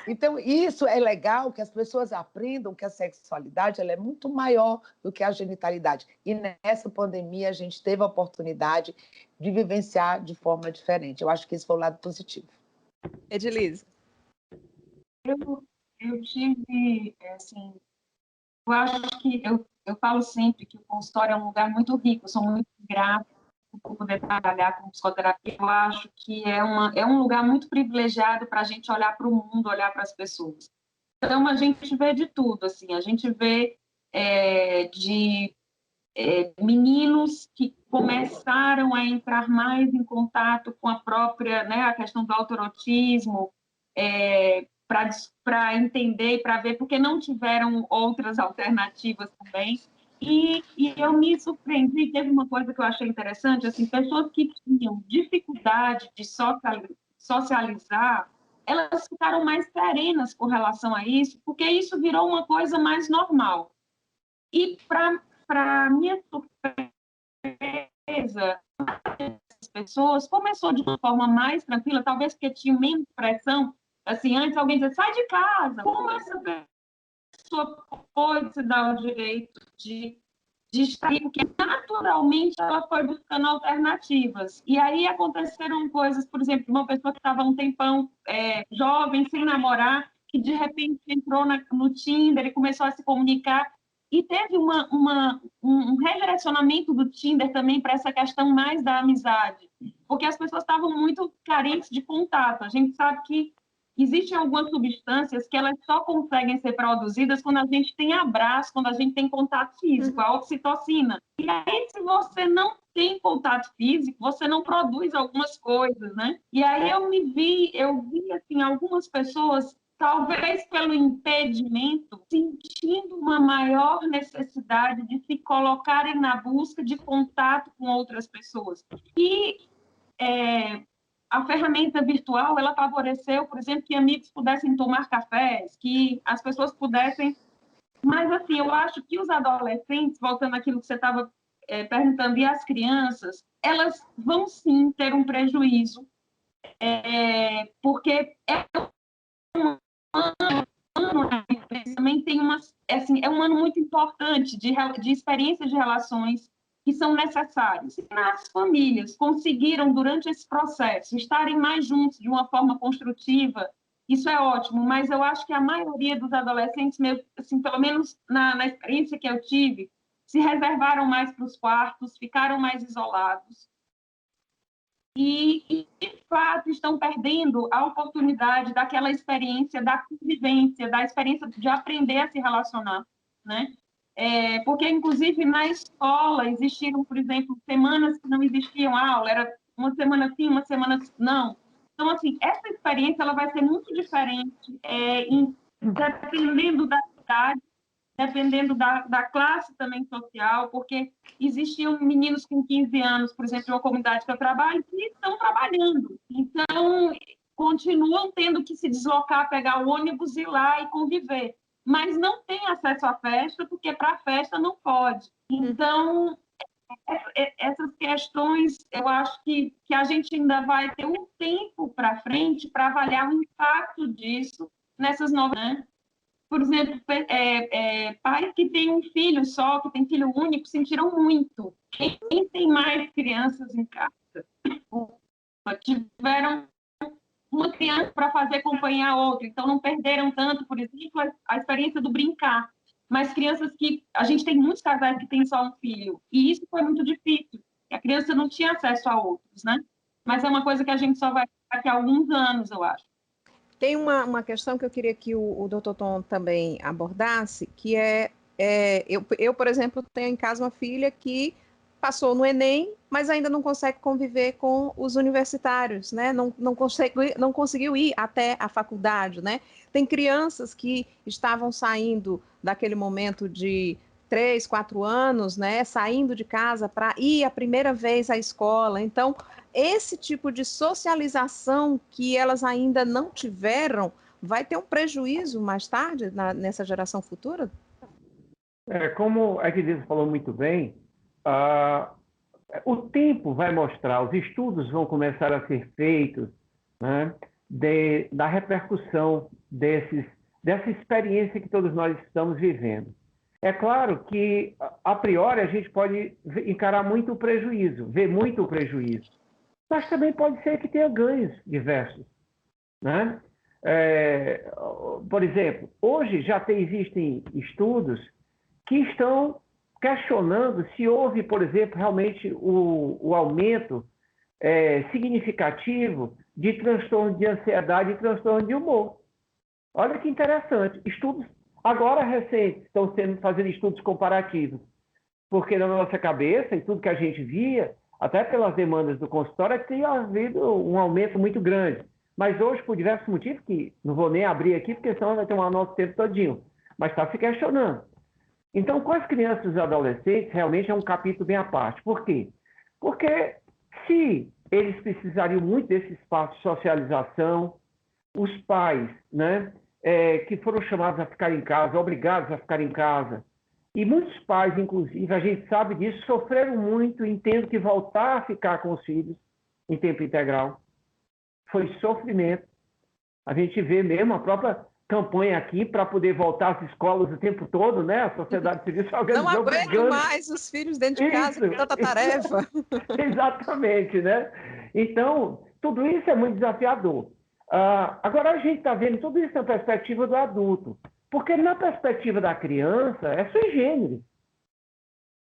[SPEAKER 3] Então, isso é legal, que as pessoas aprendam que a sexualidade ela é muito maior do que a genitalidade. E nessa pandemia a gente teve a oportunidade de vivenciar de forma diferente. Eu acho que esse foi o lado positivo.
[SPEAKER 1] Edilise.
[SPEAKER 2] Eu tive, assim, eu acho que eu falo sempre que o consultório é um lugar muito rico, eu sou muito grata por poder trabalhar com psicoterapia. Eu acho que é um lugar muito privilegiado para a gente olhar para o mundo, olhar para as pessoas. Então, a gente vê de tudo, assim, a gente vê meninos que começaram a entrar mais em contato com a própria, né, a questão do autoerotismo, para entender e para ver, porque não tiveram outras alternativas também. E eu me surpreendi, teve uma coisa que eu achei interessante, assim, pessoas que tinham dificuldade de socializar, elas ficaram mais serenas com relação a isso, porque isso virou uma coisa mais normal. E, para minha surpresa, as pessoas começou de uma forma mais tranquila, talvez porque tinha menos pressão. Assim, antes alguém dizia, sai de casa. Como essa pessoa pode se dar o direito de estar, porque naturalmente ela foi buscando alternativas. E aí aconteceram coisas, por exemplo, uma pessoa que estava um tempão jovem, sem namorar, que de repente entrou no Tinder e começou a se comunicar. E teve um redirecionamento do Tinder também para essa questão mais da amizade, porque as pessoas estavam muito carentes de contato. A gente sabe que existem algumas substâncias que elas só conseguem ser produzidas quando a gente tem abraço, quando a gente tem contato físico, a oxitocina. E aí, se você não tem contato físico, você não produz algumas coisas, né? E aí eu vi assim, algumas pessoas, talvez pelo impedimento, sentindo uma maior necessidade de se colocarem na busca de contato com outras pessoas. E a ferramenta virtual, ela favoreceu, por exemplo, que amigos pudessem tomar cafés, que as pessoas pudessem... Mas, assim, eu acho que os adolescentes, voltando àquilo que você estava perguntando, e as crianças, elas vão, sim, ter um prejuízo, porque também tem assim, é um ano muito importante de experiências de relações que são necessárias. E nas famílias conseguiram, durante esse processo, estarem mais juntos de uma forma construtiva, isso é ótimo, mas eu acho que a maioria dos adolescentes, assim, pelo menos na experiência que eu tive, se reservaram mais para os quartos, ficaram mais isolados, e, de fato, estão perdendo a oportunidade daquela experiência da convivência, da experiência de aprender a se relacionar, né? Porque, inclusive, na escola existiram, por exemplo, semanas que não existiam aula, era uma semana sim, uma semana não. Então, assim, essa experiência ela vai ser muito diferente, dependendo da idade, dependendo da classe também social, porque existiam meninos com 15 anos, por exemplo, de uma comunidade que eu trabalho, que estão trabalhando. Então, continuam tendo que se deslocar, pegar o ônibus, ir lá e conviver. Mas não tem acesso à festa, porque para a festa não pode. Então, essas questões, eu acho que a gente ainda vai ter um tempo para frente para avaliar o impacto disso nessas novas, né? Por exemplo, pais que têm um filho só, que tem filho único, sentiram muito. Quem tem mais crianças em casa tiveram uma criança para fazer companhia a outra, então não perderam tanto, por exemplo, a experiência do brincar. Mas crianças que... A gente tem muitos casais que têm só um filho, e isso foi muito difícil, a criança não tinha acesso a outros, né? Mas é uma coisa que a gente só vai daqui a alguns anos, eu acho.
[SPEAKER 1] Tem uma questão que eu queria que o Dr. Tom também abordasse, que eu, por exemplo, tenho em casa uma filha que passou no Enem, mas ainda não consegue conviver com os universitários, né? Não conseguiu ir até a faculdade, né? Tem crianças que estavam saindo daquele momento de 3, 4 anos, né? Saindo de casa para ir a primeira vez à escola. Então, esse tipo de socialização que elas ainda não tiveram vai ter um prejuízo mais tarde nessa geração futura?
[SPEAKER 4] Como a Edilson falou muito bem, o tempo vai mostrar, os estudos vão começar a ser feitos, né, da repercussão dessa experiência que todos nós estamos vivendo. É claro que, a priori, a gente pode encarar muito o prejuízo, ver muito o prejuízo, mas também pode ser que tenha ganhos diversos, né? Por exemplo, hoje já existem estudos que estão questionando se houve, por exemplo, realmente o aumento significativo de transtorno de ansiedade e transtorno de humor. Olha que interessante. Estudos agora recentes estão fazendo estudos comparativos, porque na nossa cabeça e tudo que a gente via, até pelas demandas do consultório, é que tinha havido um aumento muito grande. Mas hoje, por diversos motivos, que não vou nem abrir aqui, porque senão vai tomar nosso tempo todinho, mas está se questionando. Então, com as crianças e os adolescentes, realmente é um capítulo bem à parte. Por quê? Porque se eles precisariam muito desse espaço de socialização, os pais, né, que foram chamados a ficar em casa, obrigados a ficar em casa, e muitos pais, inclusive, a gente sabe disso, sofreram muito em tendo que voltar a ficar com os filhos em tempo integral. Foi sofrimento. A gente vê mesmo a própria campanha aqui para poder voltar às escolas o tempo todo, né? A sociedade civil se organizou.
[SPEAKER 1] Não aguento mais os filhos dentro de casa com tanta tarefa.
[SPEAKER 4] Exatamente, né? Então, tudo isso é muito desafiador. Agora, a gente está vendo tudo isso na perspectiva do adulto. Porque na perspectiva da criança, é sui generis.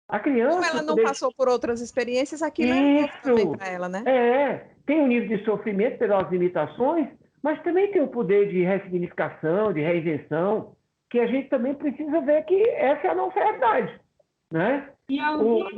[SPEAKER 4] A criança...
[SPEAKER 1] Como ela não passou por outras experiências, aquilo é novo também para ela, né?
[SPEAKER 4] Tem um nível de sofrimento pelas limitações, mas também tem o poder de ressignificação, de reinvenção, que a gente também precisa ver que essa é a nossa realidade, né?
[SPEAKER 2] E alguns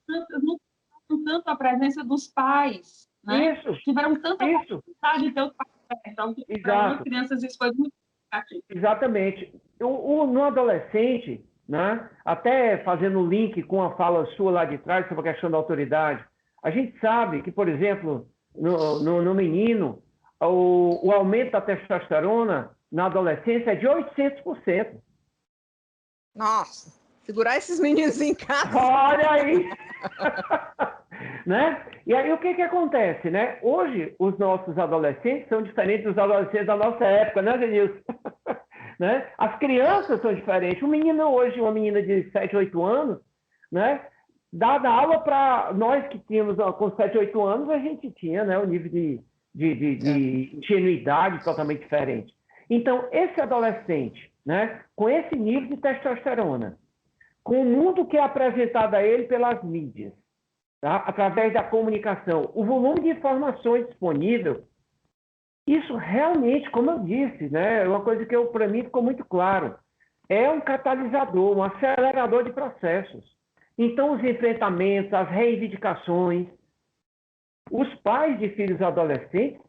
[SPEAKER 2] não tanto a presença dos pais, né?
[SPEAKER 4] Isso.
[SPEAKER 2] Tiveram tanta oportunidade de ter os pais. Então, para as crianças isso foi muito significativo.
[SPEAKER 4] Exatamente. No adolescente, né, até fazendo o link com a fala sua lá de trás sobre a questão da autoridade, a gente sabe que, por exemplo, no menino, o aumento da testosterona na adolescência é de 800%.
[SPEAKER 1] Nossa, segurar esses meninos em casa.
[SPEAKER 4] Olha aí! Né? E aí o que acontece, né? Hoje, os nossos adolescentes são diferentes dos adolescentes da nossa época, né, Denilson? Né? As crianças são diferentes. Um menino hoje, uma menina de 7, 8 anos, né? Dá aula para nós que tínhamos com 7, 8 anos, a gente tinha, né, um nível de ingenuidade totalmente diferente. Então, esse adolescente, né, com esse nível de testosterona, com o mundo que é apresentado a ele pelas mídias, tá? Através da comunicação, o volume de informações disponível, isso realmente, como eu disse, né, é uma coisa que para mim ficou muito claro, é um catalisador, um acelerador de processos. Então, os enfrentamentos, as reivindicações, os pais de filhos adolescentes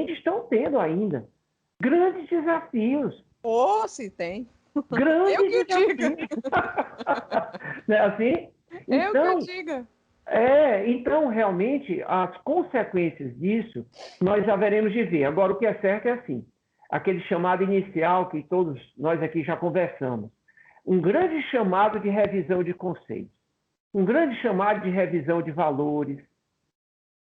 [SPEAKER 4] estão tendo ainda grandes desafios.
[SPEAKER 1] Oh, se tem.
[SPEAKER 4] Grandes
[SPEAKER 1] Eu que
[SPEAKER 4] desafios. Não é assim?
[SPEAKER 1] Eu que diga.
[SPEAKER 4] Então, realmente, as consequências disso, nós haveremos de ver. Agora, o que é certo é assim, aquele chamado inicial que todos nós aqui já conversamos, um grande chamado de revisão de conceitos, um grande chamado de revisão de valores,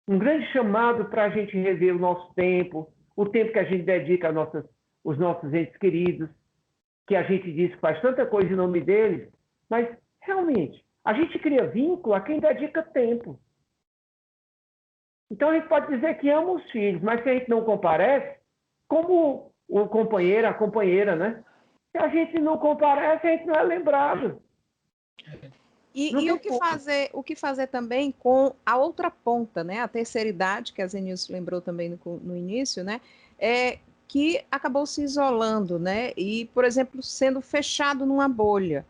[SPEAKER 4] um grande chamado para a gente rever o nosso tempo, o tempo que a gente dedica aos nossos entes queridos, que a gente diz que faz tanta coisa em nome deles, mas, realmente, a gente cria vínculo a quem dedica tempo. Então, a gente pode dizer que ama os filhos, mas se a gente não comparece, como o companheiro, a companheira, né? Se a gente não comparece, a gente não é lembrado.
[SPEAKER 1] E o que fazer também com a outra ponta, né? A terceira idade, que a Zenilson lembrou também no início, né? Que acabou se isolando, né? E, por exemplo, sendo fechado numa bolha.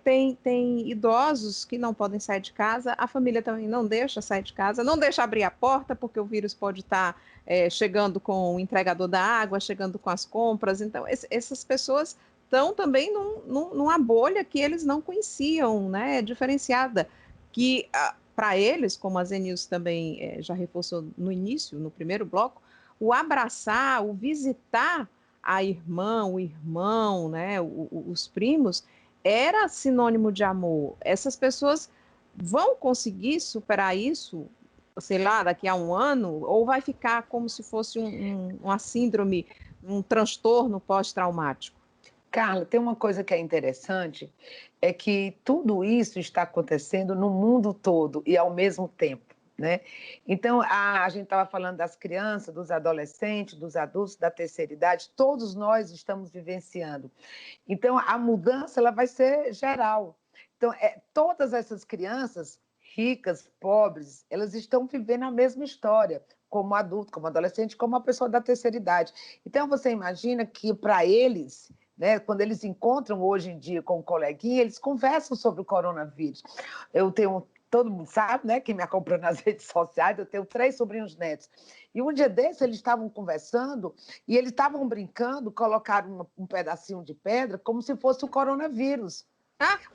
[SPEAKER 1] Tem idosos que não podem sair de casa, a família também não deixa sair de casa, não deixa abrir a porta, porque o vírus pode estar chegando com o entregador da água, chegando com as compras. Então, essas pessoas estão também numa bolha que eles não conheciam, né? Diferenciada, que para eles, como a Zenilson também já reforçou no início, no primeiro bloco, o abraçar, o visitar a irmã, o irmão, né? Os primos, era sinônimo de amor. Essas pessoas vão conseguir superar isso, sei lá, daqui a um ano, ou vai ficar como se fosse uma síndrome, um transtorno pós-traumático?
[SPEAKER 3] Carla, tem uma coisa que é interessante, é que tudo isso está acontecendo no mundo todo e ao mesmo tempo, né? Então, a gente estava falando das crianças, dos adolescentes, dos adultos, da terceira idade, todos nós estamos vivenciando. Então, a mudança ela vai ser geral. Então, todas essas crianças, ricas, pobres, elas estão vivendo a mesma história, como adulto, como adolescente, como a pessoa da terceira idade. Então, você imagina que, para eles, né, quando eles encontram hoje em dia com um coleguinha, eles conversam sobre o coronavírus. Eu tenho, todo mundo sabe, né, quem me acompanha nas redes sociais, eu tenho 3 sobrinhos netos. E um dia desses eles estavam conversando e eles estavam brincando, colocaram um pedacinho de pedra como se fosse o coronavírus.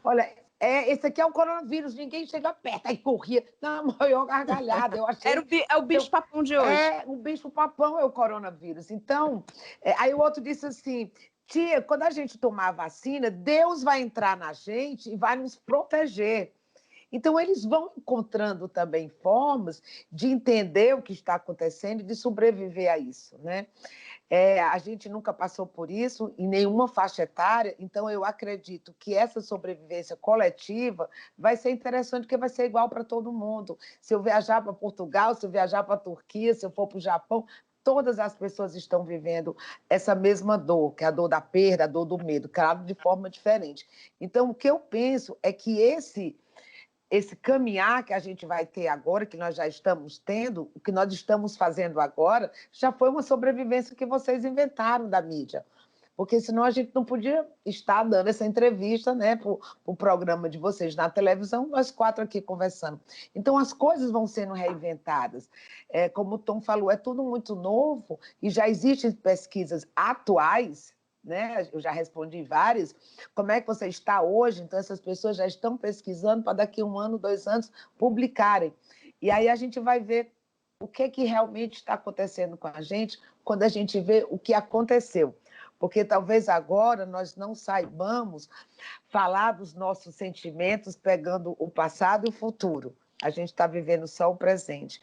[SPEAKER 3] Olha, esse aqui é o coronavírus, ninguém chega perto. Aí corria, na maior gargalhada. Eu achei.
[SPEAKER 1] É o bicho-papão de hoje.
[SPEAKER 3] O bicho-papão é o coronavírus. Então, aí o outro disse assim: tia, quando a gente tomar a vacina, Deus vai entrar na gente e vai nos proteger. Então, eles vão encontrando também formas de entender o que está acontecendo e de sobreviver a isso, né? A gente nunca passou por isso em nenhuma faixa etária, então eu acredito que essa sobrevivência coletiva vai ser interessante, porque vai ser igual para todo mundo. Se eu viajar para Portugal, se eu viajar para a Turquia, se eu for para o Japão, todas as pessoas estão vivendo essa mesma dor, que é a dor da perda, a dor do medo, claro, de forma diferente. Então, o que eu penso é que esse caminhar que a gente vai ter agora, que nós já estamos tendo, o que nós estamos fazendo agora, já foi uma sobrevivência que vocês inventaram da mídia. Porque senão a gente não podia estar dando essa entrevista, né, para o programa de vocês na televisão, nós 4 aqui conversando. Então, as coisas vão sendo reinventadas. Como o Tom falou, é tudo muito novo e já existem pesquisas atuais, né? Eu já respondi várias. Como é que você está hoje? Então, essas pessoas já estão pesquisando para daqui a 1 ano, 2 anos, publicarem. E aí a gente vai ver o que realmente está acontecendo com a gente quando a gente vê o que aconteceu. Porque talvez agora nós não saibamos falar dos nossos sentimentos pegando o passado e o futuro. A gente está vivendo só o presente.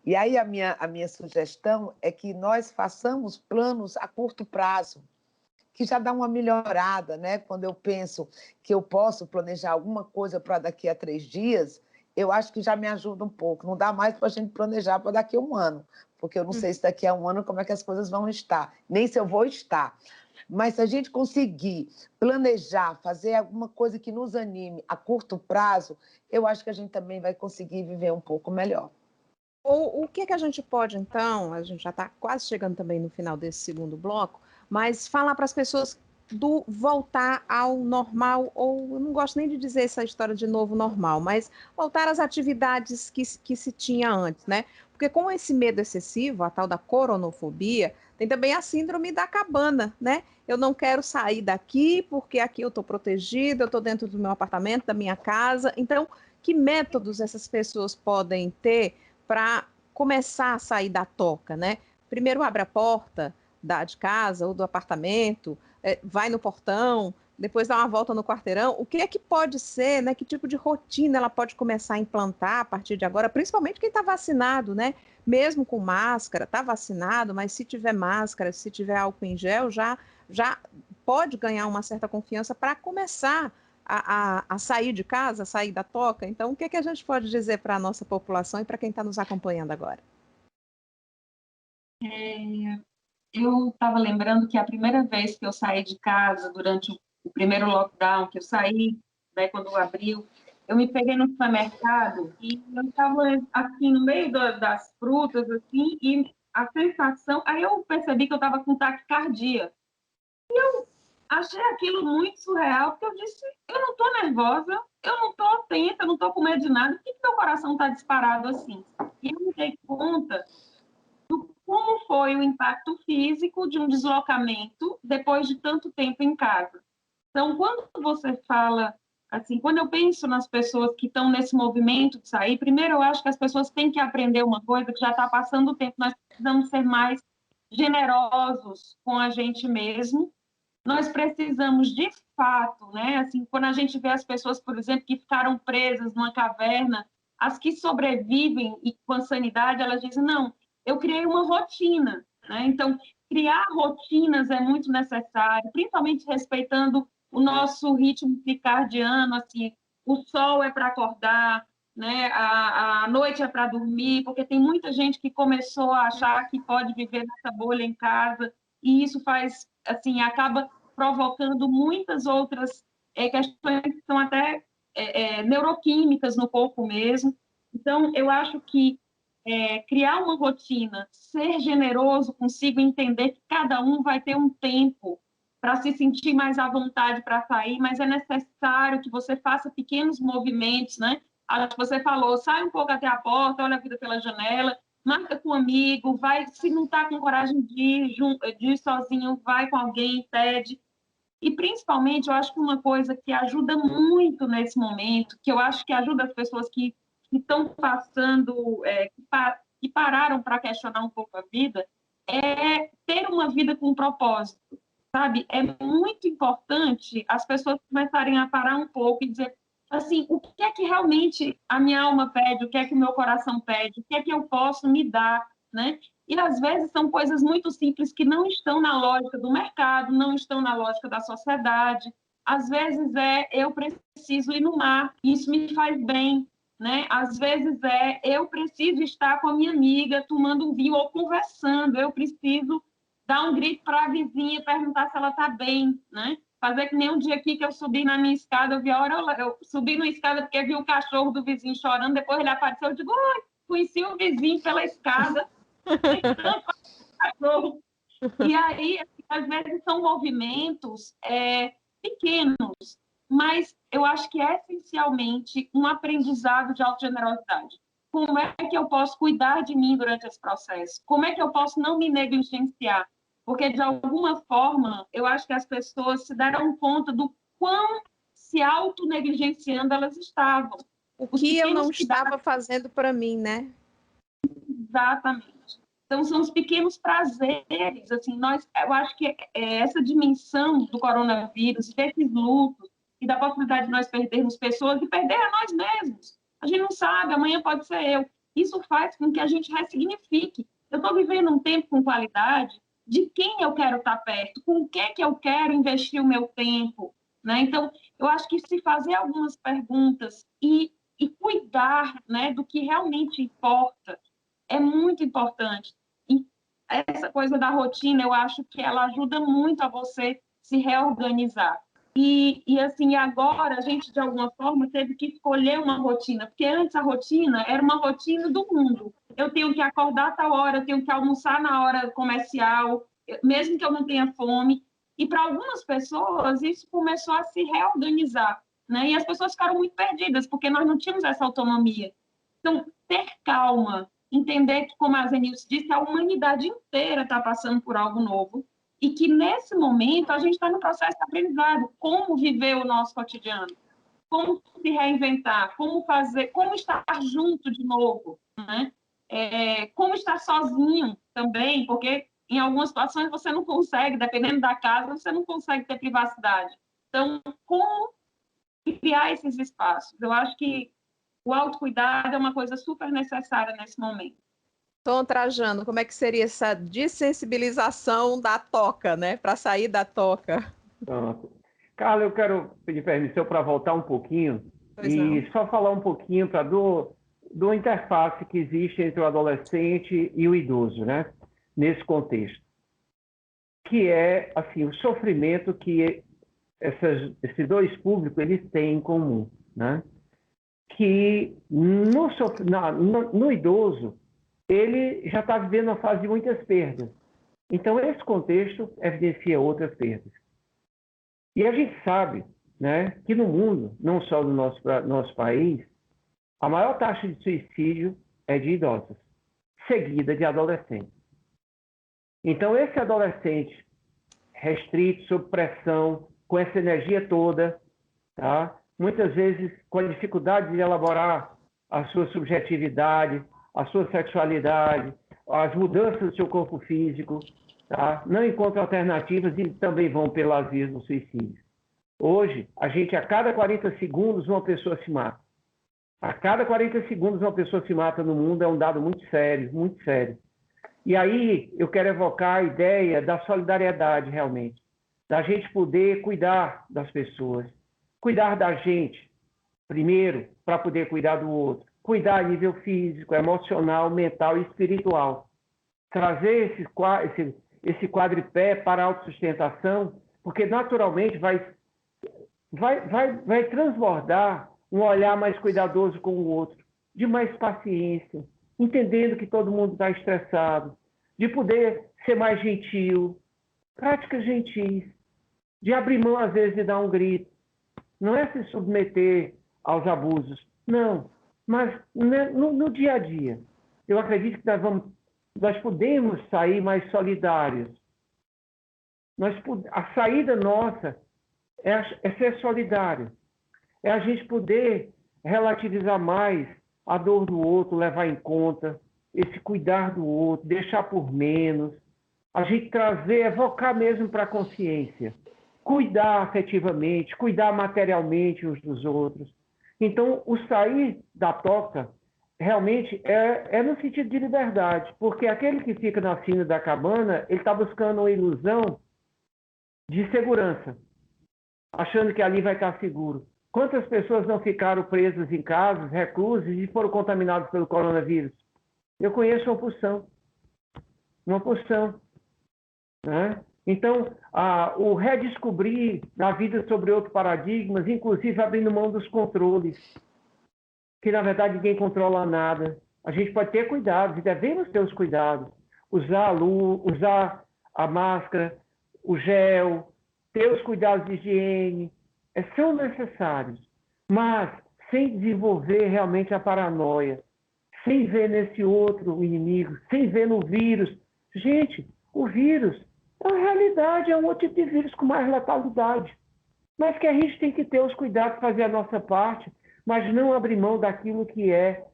[SPEAKER 3] E aí a minha sugestão é que nós façamos planos a curto prazo, que já dá uma melhorada, né? Quando eu penso que eu posso planejar alguma coisa para daqui a 3 dias, eu acho que já me ajuda um pouco. Não dá mais para a gente planejar para daqui a 1 ano, porque eu não sei se daqui a 1 ano como é que as coisas vão estar, nem se eu vou estar. Mas se a gente conseguir planejar, fazer alguma coisa que nos anime a curto prazo, eu acho que a gente também vai conseguir viver um pouco melhor.
[SPEAKER 1] Ou o que a gente pode, então, a gente já está quase chegando também no final desse segundo bloco, mas falar para as pessoas do voltar ao normal, ou eu não gosto nem de dizer essa história de novo normal, mas voltar às atividades que se tinha antes, né? Porque com esse medo excessivo, a tal da coronofobia, tem também a síndrome da cabana, né? Eu não quero sair daqui porque aqui eu estou protegida, eu estou dentro do meu apartamento, da minha casa. Então, que métodos essas pessoas podem ter para começar a sair da toca, né? Primeiro abre a porta de casa ou do apartamento, vai no portão, depois dá uma volta no quarteirão. O que é que pode ser, né? Que tipo de rotina ela pode começar a implantar a partir de agora, principalmente quem está vacinado, né? Mesmo com máscara, está vacinado, mas se tiver máscara, se tiver álcool em gel, já pode ganhar uma certa confiança para começar a sair de casa, a sair da toca. Então, o que a gente pode dizer para a nossa população e para quem está nos acompanhando agora?
[SPEAKER 2] Eu estava lembrando que a primeira vez que eu saí de casa, durante o primeiro lockdown, que eu saí, né, quando abriu, eu me peguei no supermercado e eu estava assim, no meio das frutas, assim, e a sensação... Aí eu percebi que eu estava com taquicardia. Achei aquilo muito surreal, porque eu disse, eu não estou nervosa, eu não estou atenta, eu não estou com medo de nada, por que meu coração está disparado assim? E eu me dei conta do como foi o impacto físico de um deslocamento depois de tanto tempo em casa. Então, quando você fala, assim, quando eu penso nas pessoas que estão nesse movimento de sair, primeiro eu acho que as pessoas têm que aprender uma coisa que já está passando o tempo, nós precisamos ser mais generosos com a gente mesmo. Nós precisamos, de fato, né? Assim, quando a gente vê as pessoas, por exemplo, que ficaram presas numa caverna, as que sobrevivem e com a sanidade, elas dizem, não, eu criei uma rotina, né? Então, criar rotinas é muito necessário, principalmente respeitando o nosso ritmo circadiano, assim, o sol é para acordar, né? A noite é para dormir, porque tem muita gente que começou a achar que pode viver nessa bolha em casa, e isso faz, assim, acaba provocando muitas outras questões que são até neuroquímicas no corpo mesmo. Então, eu acho que criar uma rotina, ser generoso consigo, entender que cada um vai ter um tempo para se sentir mais à vontade para sair, mas é necessário que você faça pequenos movimentos, né? Acho que você falou, sai um pouco até a porta, olha a vida pela janela, marca com um amigo, vai, se não está com coragem de ir sozinho, vai com alguém, pede. E, principalmente, eu acho que uma coisa que ajuda muito nesse momento, que eu acho que ajuda as pessoas que estão passando, que pararam para questionar um pouco a vida, é ter uma vida com propósito, sabe? É muito importante as pessoas começarem a parar um pouco e dizer, assim, o que é que realmente a minha alma pede, o que é que o meu coração pede, o que é que eu posso me dar, né? E, às vezes, são coisas muito simples que não estão na lógica do mercado, não estão na lógica da sociedade. Às vezes, eu preciso ir no mar, isso me faz bem, né? Às vezes, eu preciso estar com a minha amiga tomando um vinho ou conversando, eu preciso dar um grito para a vizinha, perguntar se ela está bem, né? Fazer que nem um dia aqui que eu subi na minha escada, eu vi a hora, eu subi na escada porque vi o cachorro do vizinho chorando, depois ele apareceu, eu digo, conheci o vizinho pela escada, cachorro. E aí, às vezes, são movimentos pequenos, mas eu acho que é essencialmente um aprendizado de autogenerosidade. Como é que eu posso cuidar de mim durante esse processo? Como é que eu posso não me negligenciar? Porque, de alguma forma, eu acho que as pessoas se deram conta do quão se autonegligenciando elas estavam.
[SPEAKER 1] O que eu não estava fazendo para mim, né?
[SPEAKER 2] Exatamente. Então, são os pequenos prazeres, assim, eu acho que essa dimensão do coronavírus, desses lutos, e da possibilidade de nós perdermos pessoas e perder a nós mesmos. A gente não sabe, amanhã pode ser eu. Isso faz com que a gente ressignifique. Eu estou vivendo um tempo com qualidade de quem eu quero estar perto, com o que eu quero investir o meu tempo, né? Então, eu acho que se fazer algumas perguntas e cuidar, né, do que realmente importa é muito importante. E essa coisa da rotina, eu acho que ela ajuda muito a você se reorganizar. E assim, agora a gente, de alguma forma, teve que escolher uma rotina, porque antes a rotina era uma rotina do mundo. Eu tenho que acordar a tal hora, eu tenho que almoçar na hora comercial, mesmo que eu não tenha fome. E para algumas pessoas, isso começou a se reorganizar, né? E as pessoas ficaram muito perdidas, porque nós não tínhamos essa autonomia. Então, ter calma, entender que, como a Zenilce disse, a humanidade inteira está passando por algo novo, e que, nesse momento, a gente está no processo de aprendizado. Como viver o nosso cotidiano, como se reinventar, como fazer, como estar junto de novo, né? Como estar sozinho também, porque em algumas situações você não consegue, dependendo da casa, você não consegue ter privacidade. Então, como criar esses espaços? Eu acho que o autocuidado é uma coisa super necessária nesse momento.
[SPEAKER 1] Tom Trajano, como é que seria essa dessensibilização da toca, né? Para sair da toca?
[SPEAKER 4] Pronto. Carla, eu quero pedir permissão para voltar um pouquinho só falar um pouquinho do interface que existe entre o adolescente e o idoso, né? Nesse contexto. Que é, assim, o sofrimento que esses dois públicos eles têm em comum, né? Que no idoso, ele já está vivendo uma fase de muitas perdas. Então, esse contexto evidencia outras perdas. E a gente sabe, né, que no mundo, não só no nosso país, a maior taxa de suicídio é de idosos, seguida de adolescentes. Então, esse adolescente restrito, sob pressão, com essa energia toda, tá? Muitas vezes com a dificuldade de elaborar a sua subjetividade, a sua sexualidade, as mudanças do seu corpo físico, tá? Não encontra alternativas e também vão pelas vias do suicídio. Hoje, a cada 40 segundos, uma pessoa se mata. A cada 40 segundos, uma pessoa se mata no mundo, é um dado muito sério, muito sério. E aí, eu quero evocar a ideia da solidariedade, realmente. Da gente poder cuidar das pessoas. Cuidar da gente, primeiro, para poder cuidar do outro. Cuidar a nível físico, emocional, mental e espiritual. Trazer esse quadripé para a autossustentação, porque naturalmente vai transbordar um olhar mais cuidadoso com o outro, de mais paciência, entendendo que todo mundo está estressado, de poder ser mais gentil, práticas gentis, de abrir mão, às vezes, de dar um grito. Não é se submeter aos abusos, não. Mas no dia a dia, eu acredito que nós podemos sair mais solidários. A saída nossa é ser solidário. É a gente poder relativizar mais a dor do outro, levar em conta, esse cuidar do outro, deixar por menos. A gente evocar mesmo para a consciência. Cuidar afetivamente, cuidar materialmente uns dos outros. Então, o sair da toca realmente é no sentido de liberdade, porque aquele que fica na sina da cabana, ele está buscando uma ilusão de segurança, achando que ali vai estar seguro. Quantas pessoas não ficaram presas em casas, reclusas, e foram contaminadas pelo coronavírus? Eu conheço uma porção, né? Então, o redescobrir na vida sobre outros paradigmas, inclusive abrindo mão dos controles, que na verdade ninguém controla nada. A gente pode ter cuidados e devemos ter os cuidados. Usar a luz, usar a máscara, o gel, ter os cuidados de higiene, são necessários, mas sem desenvolver realmente a paranoia, sem ver nesse outro inimigo, sem ver no vírus. Gente, o vírus é uma realidade, é um outro tipo de vírus com mais letalidade, mas que a gente tem que ter os cuidados, fazer a nossa parte, mas não abrir mão daquilo que é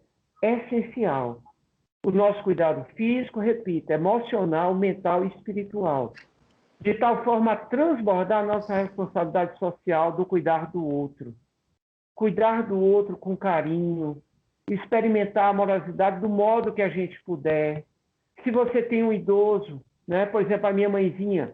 [SPEAKER 4] essencial. o nosso cuidado físico, repito, emocional, mental e espiritual, de tal forma a transbordar a nossa responsabilidade social do cuidar do outro. Cuidar do outro com carinho, experimentar a amorosidade do modo que a gente puder. Se você tem um idoso, né, por exemplo, a minha mãezinha,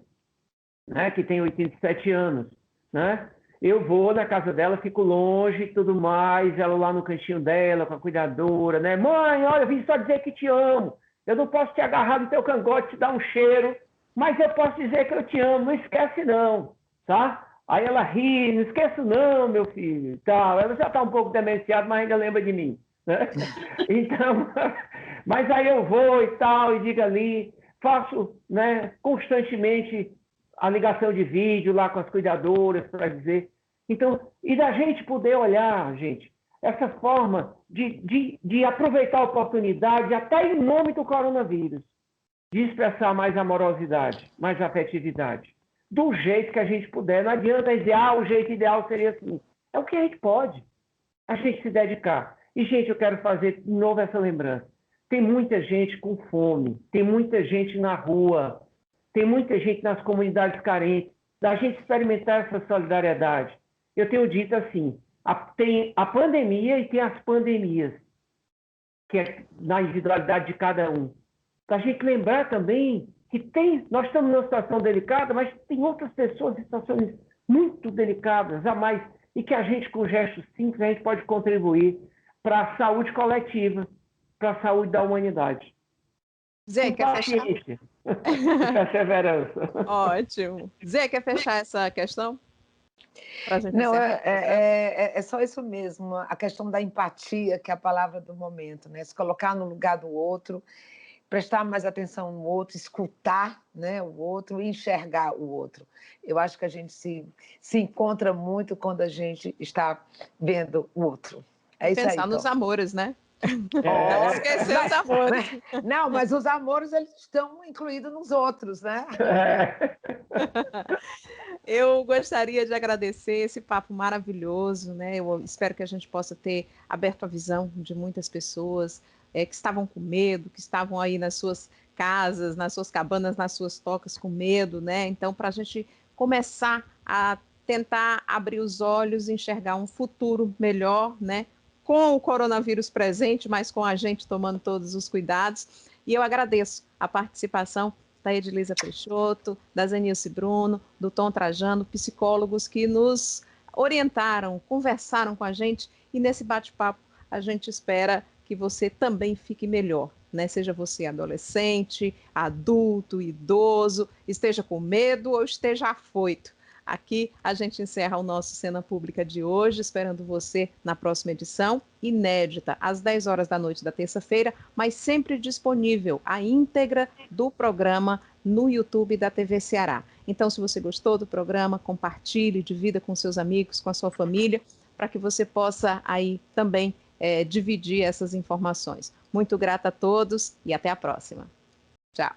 [SPEAKER 4] né, que tem 87 anos, né, eu vou na casa dela, fico longe e tudo mais, ela lá no cantinho dela, com a cuidadora, né, mãe, olha, eu vim só dizer que te amo, eu não posso te agarrar no teu cangote, te dar um cheiro, mas eu posso dizer que eu te amo, não esquece não, tá? Aí ela ri, não esqueço não, meu filho, tal. Ela já está um pouco demenciada, mas ainda lembra de mim, né? Então, mas aí eu vou e tal, e digo ali, faço, né, constantemente a ligação de vídeo lá com as cuidadoras para dizer. Então, e da gente poder olhar, gente, essa forma de aproveitar a oportunidade, até em nome do coronavírus, de expressar mais amorosidade, mais afetividade, do jeito que a gente puder. Não adianta dizer, o jeito ideal seria assim. É o que a gente pode. A gente se dedicar. E, gente, eu quero fazer de novo essa lembrança. Tem muita gente com fome, tem muita gente na rua, tem muita gente nas comunidades carentes, da gente experimentar essa solidariedade. Eu tenho dito assim, tem a pandemia e tem as pandemias, que é na individualidade de cada um. Para a gente lembrar também que nós estamos numa situação delicada, mas tem outras pessoas em situações muito delicadas a mais, e que a gente, com gestos simples, a gente pode contribuir para a saúde coletiva, para a saúde da humanidade.
[SPEAKER 1] Zé, quer fechar?
[SPEAKER 4] Perseverança.
[SPEAKER 1] Ótimo. Zé, quer fechar essa questão?
[SPEAKER 3] Não, é só isso mesmo, a questão da empatia, que é a palavra do momento, né? Se colocar no lugar do outro, prestar mais atenção no outro, escutar, né, o outro, enxergar o outro. Eu acho que a gente se encontra muito quando a gente está vendo o outro. É isso aí,
[SPEAKER 1] pensar nos amores, né?
[SPEAKER 3] Não
[SPEAKER 1] esquecer os amores.
[SPEAKER 3] Não, mas os amores, eles estão incluídos nos outros, né?
[SPEAKER 1] Eu gostaria de agradecer esse papo maravilhoso, né? Eu espero que a gente possa ter aberto a visão de muitas pessoas que estavam com medo, que estavam aí nas suas casas, nas suas cabanas, nas suas tocas com medo, né? Então, para a gente começar a tentar abrir os olhos e enxergar um futuro melhor, né? Com o coronavírus presente, mas com a gente tomando todos os cuidados. E eu agradeço a participação da Edilisa Peixoto, da Zenilce Bruno, do Tom Trajano, psicólogos que nos orientaram, conversaram com a gente, e nesse bate-papo a gente espera que você também fique melhor, né? Seja você adolescente, adulto, idoso, esteja com medo ou esteja afoito. Aqui a gente encerra o nosso Cena Pública de hoje, esperando você na próxima edição, inédita, às 10 horas da noite da terça-feira, mas sempre disponível a íntegra do programa no YouTube da TV Ceará. Então, se você gostou do programa, compartilhe, divida com seus amigos, com a sua família, para que você possa aí também dividir essas informações. Muito grata a todos e até a próxima. Tchau.